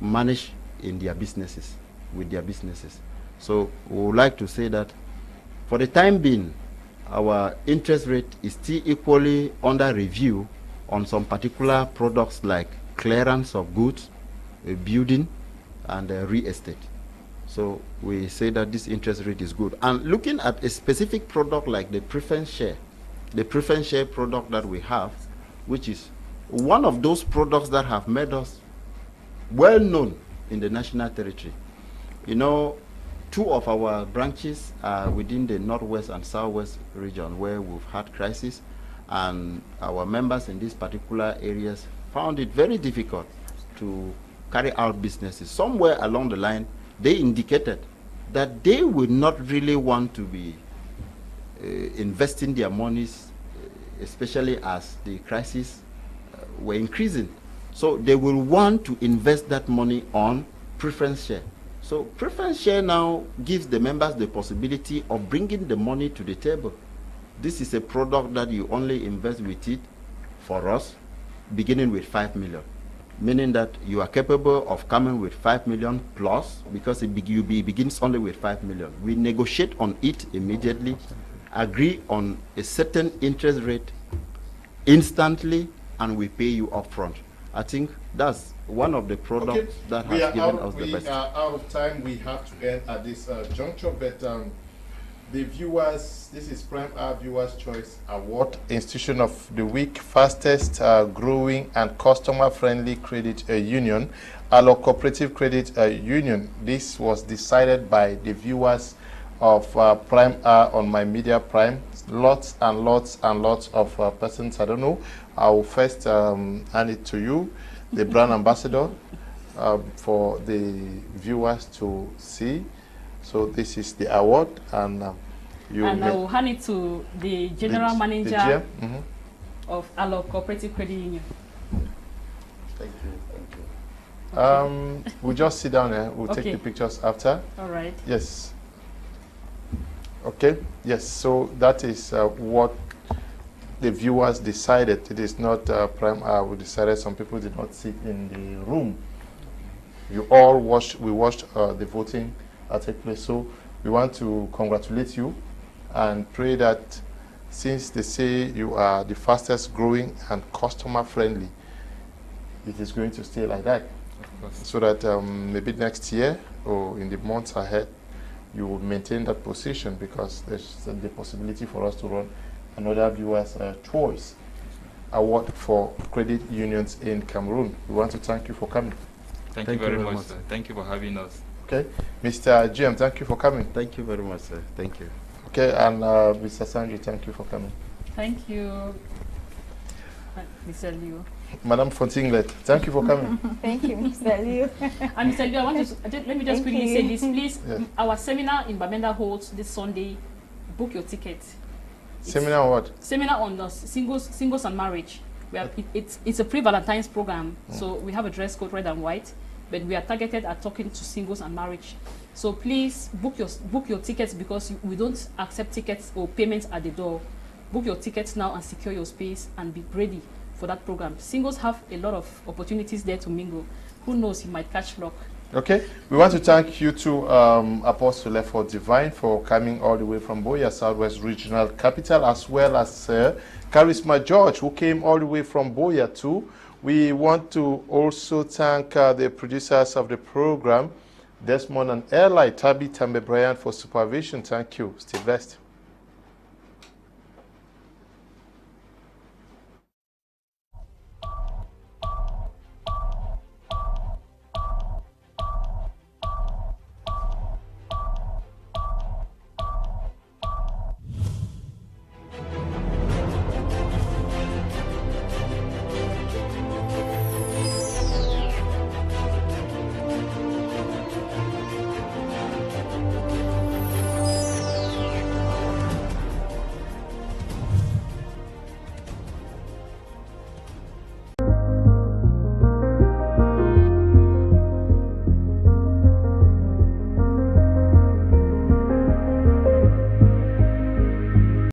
manage in their businesses, with their businesses. So we would like to say that for the time being, our interest rate is still equally under review on some particular products like clearance of goods, building, and real estate. So we say that this interest rate is good. And looking at a specific product like the preference share product that we have, which is one of those products that have made us well known in the national territory. You know, 2 of our branches are within the northwest and southwest region where we've had crisis, and our members in these particular areas found it very difficult to carry out businesses. Somewhere along the line, they indicated that they would not really want to be investing their monies, especially as the crisis were increasing. So they will want to invest that money on preference share. So preference share now gives the members the possibility of bringing the money to the table. This is a product that you only invest with it, for us, beginning with 5 million. Meaning that you are capable of coming with 5 million plus, because it begins only with 5 million. We negotiate on it immediately, agree on a certain interest rate instantly, and we pay you upfront. I think that's one of the products that has given us the best. We are out of time. We have to end at this juncture, but the viewers, this is Prime Hour Viewers Choice Award, Institution of the Week, fastest growing and customer-friendly credit union, Alo Cooperative Credit Union. This was decided by the viewers of Prime Hour on My Media Prime. Lots and lots and lots of persons. I don't know. I will first hand it to you, the brand ambassador, for the viewers to see. So this is the award, and I will hand it to the general manager of Alo Cooperative Credit Union. Thank you. Thank you. Okay. We'll just sit down here. We'll take the pictures after. All right. Yes. Okay. Yes. So that is what the viewers decided. It is not Prime Hour. We decided. Some people did not sit in the room. You all watched. We watched the voting take place. So we want to congratulate you and pray that, since they say you are the fastest growing and customer friendly, it is going to stay like that. Of course. So that maybe next year or in the months ahead, you will maintain that position, because there's the possibility for us to run another Viewers' Choice Award for credit unions in Cameroon. We want to thank you for coming. Thank you very much, sir. Thank you for having us. Okay. Mr. GM, thank you for coming. Thank you very much, sir. Thank you. Okay, and Mr. Asanji, thank you for coming. Thank you, Mr. Liu. Mme Fotinglet, thank you for coming. Thank you, Mr. Liu. And Mr. Liu, I want to let me just quickly say this, please. Yes. Our seminar in Bamenda holds this Sunday. Book your ticket. Seminar on what? Seminar on singles and marriage. It's a pre-Valentine's program, so we have a dress code, red and white, but we are targeted at talking to singles and marriage. So please book your tickets, because we don't accept tickets or payments at the door. Book your tickets now and secure your space and be ready for that program. Singles have a lot of opportunities there to mingle. Who knows, you might catch luck. Okay, we want to thank you to Apostle Lefor Divine for coming all the way from Boya, Southwest Regional Capital, as well as Charisma George, who came all the way from Boya too. We want to also thank the producers of the program, Desmond and Eli, Tabi Tambe Brian, for supervision. Thank you. Stay blessed.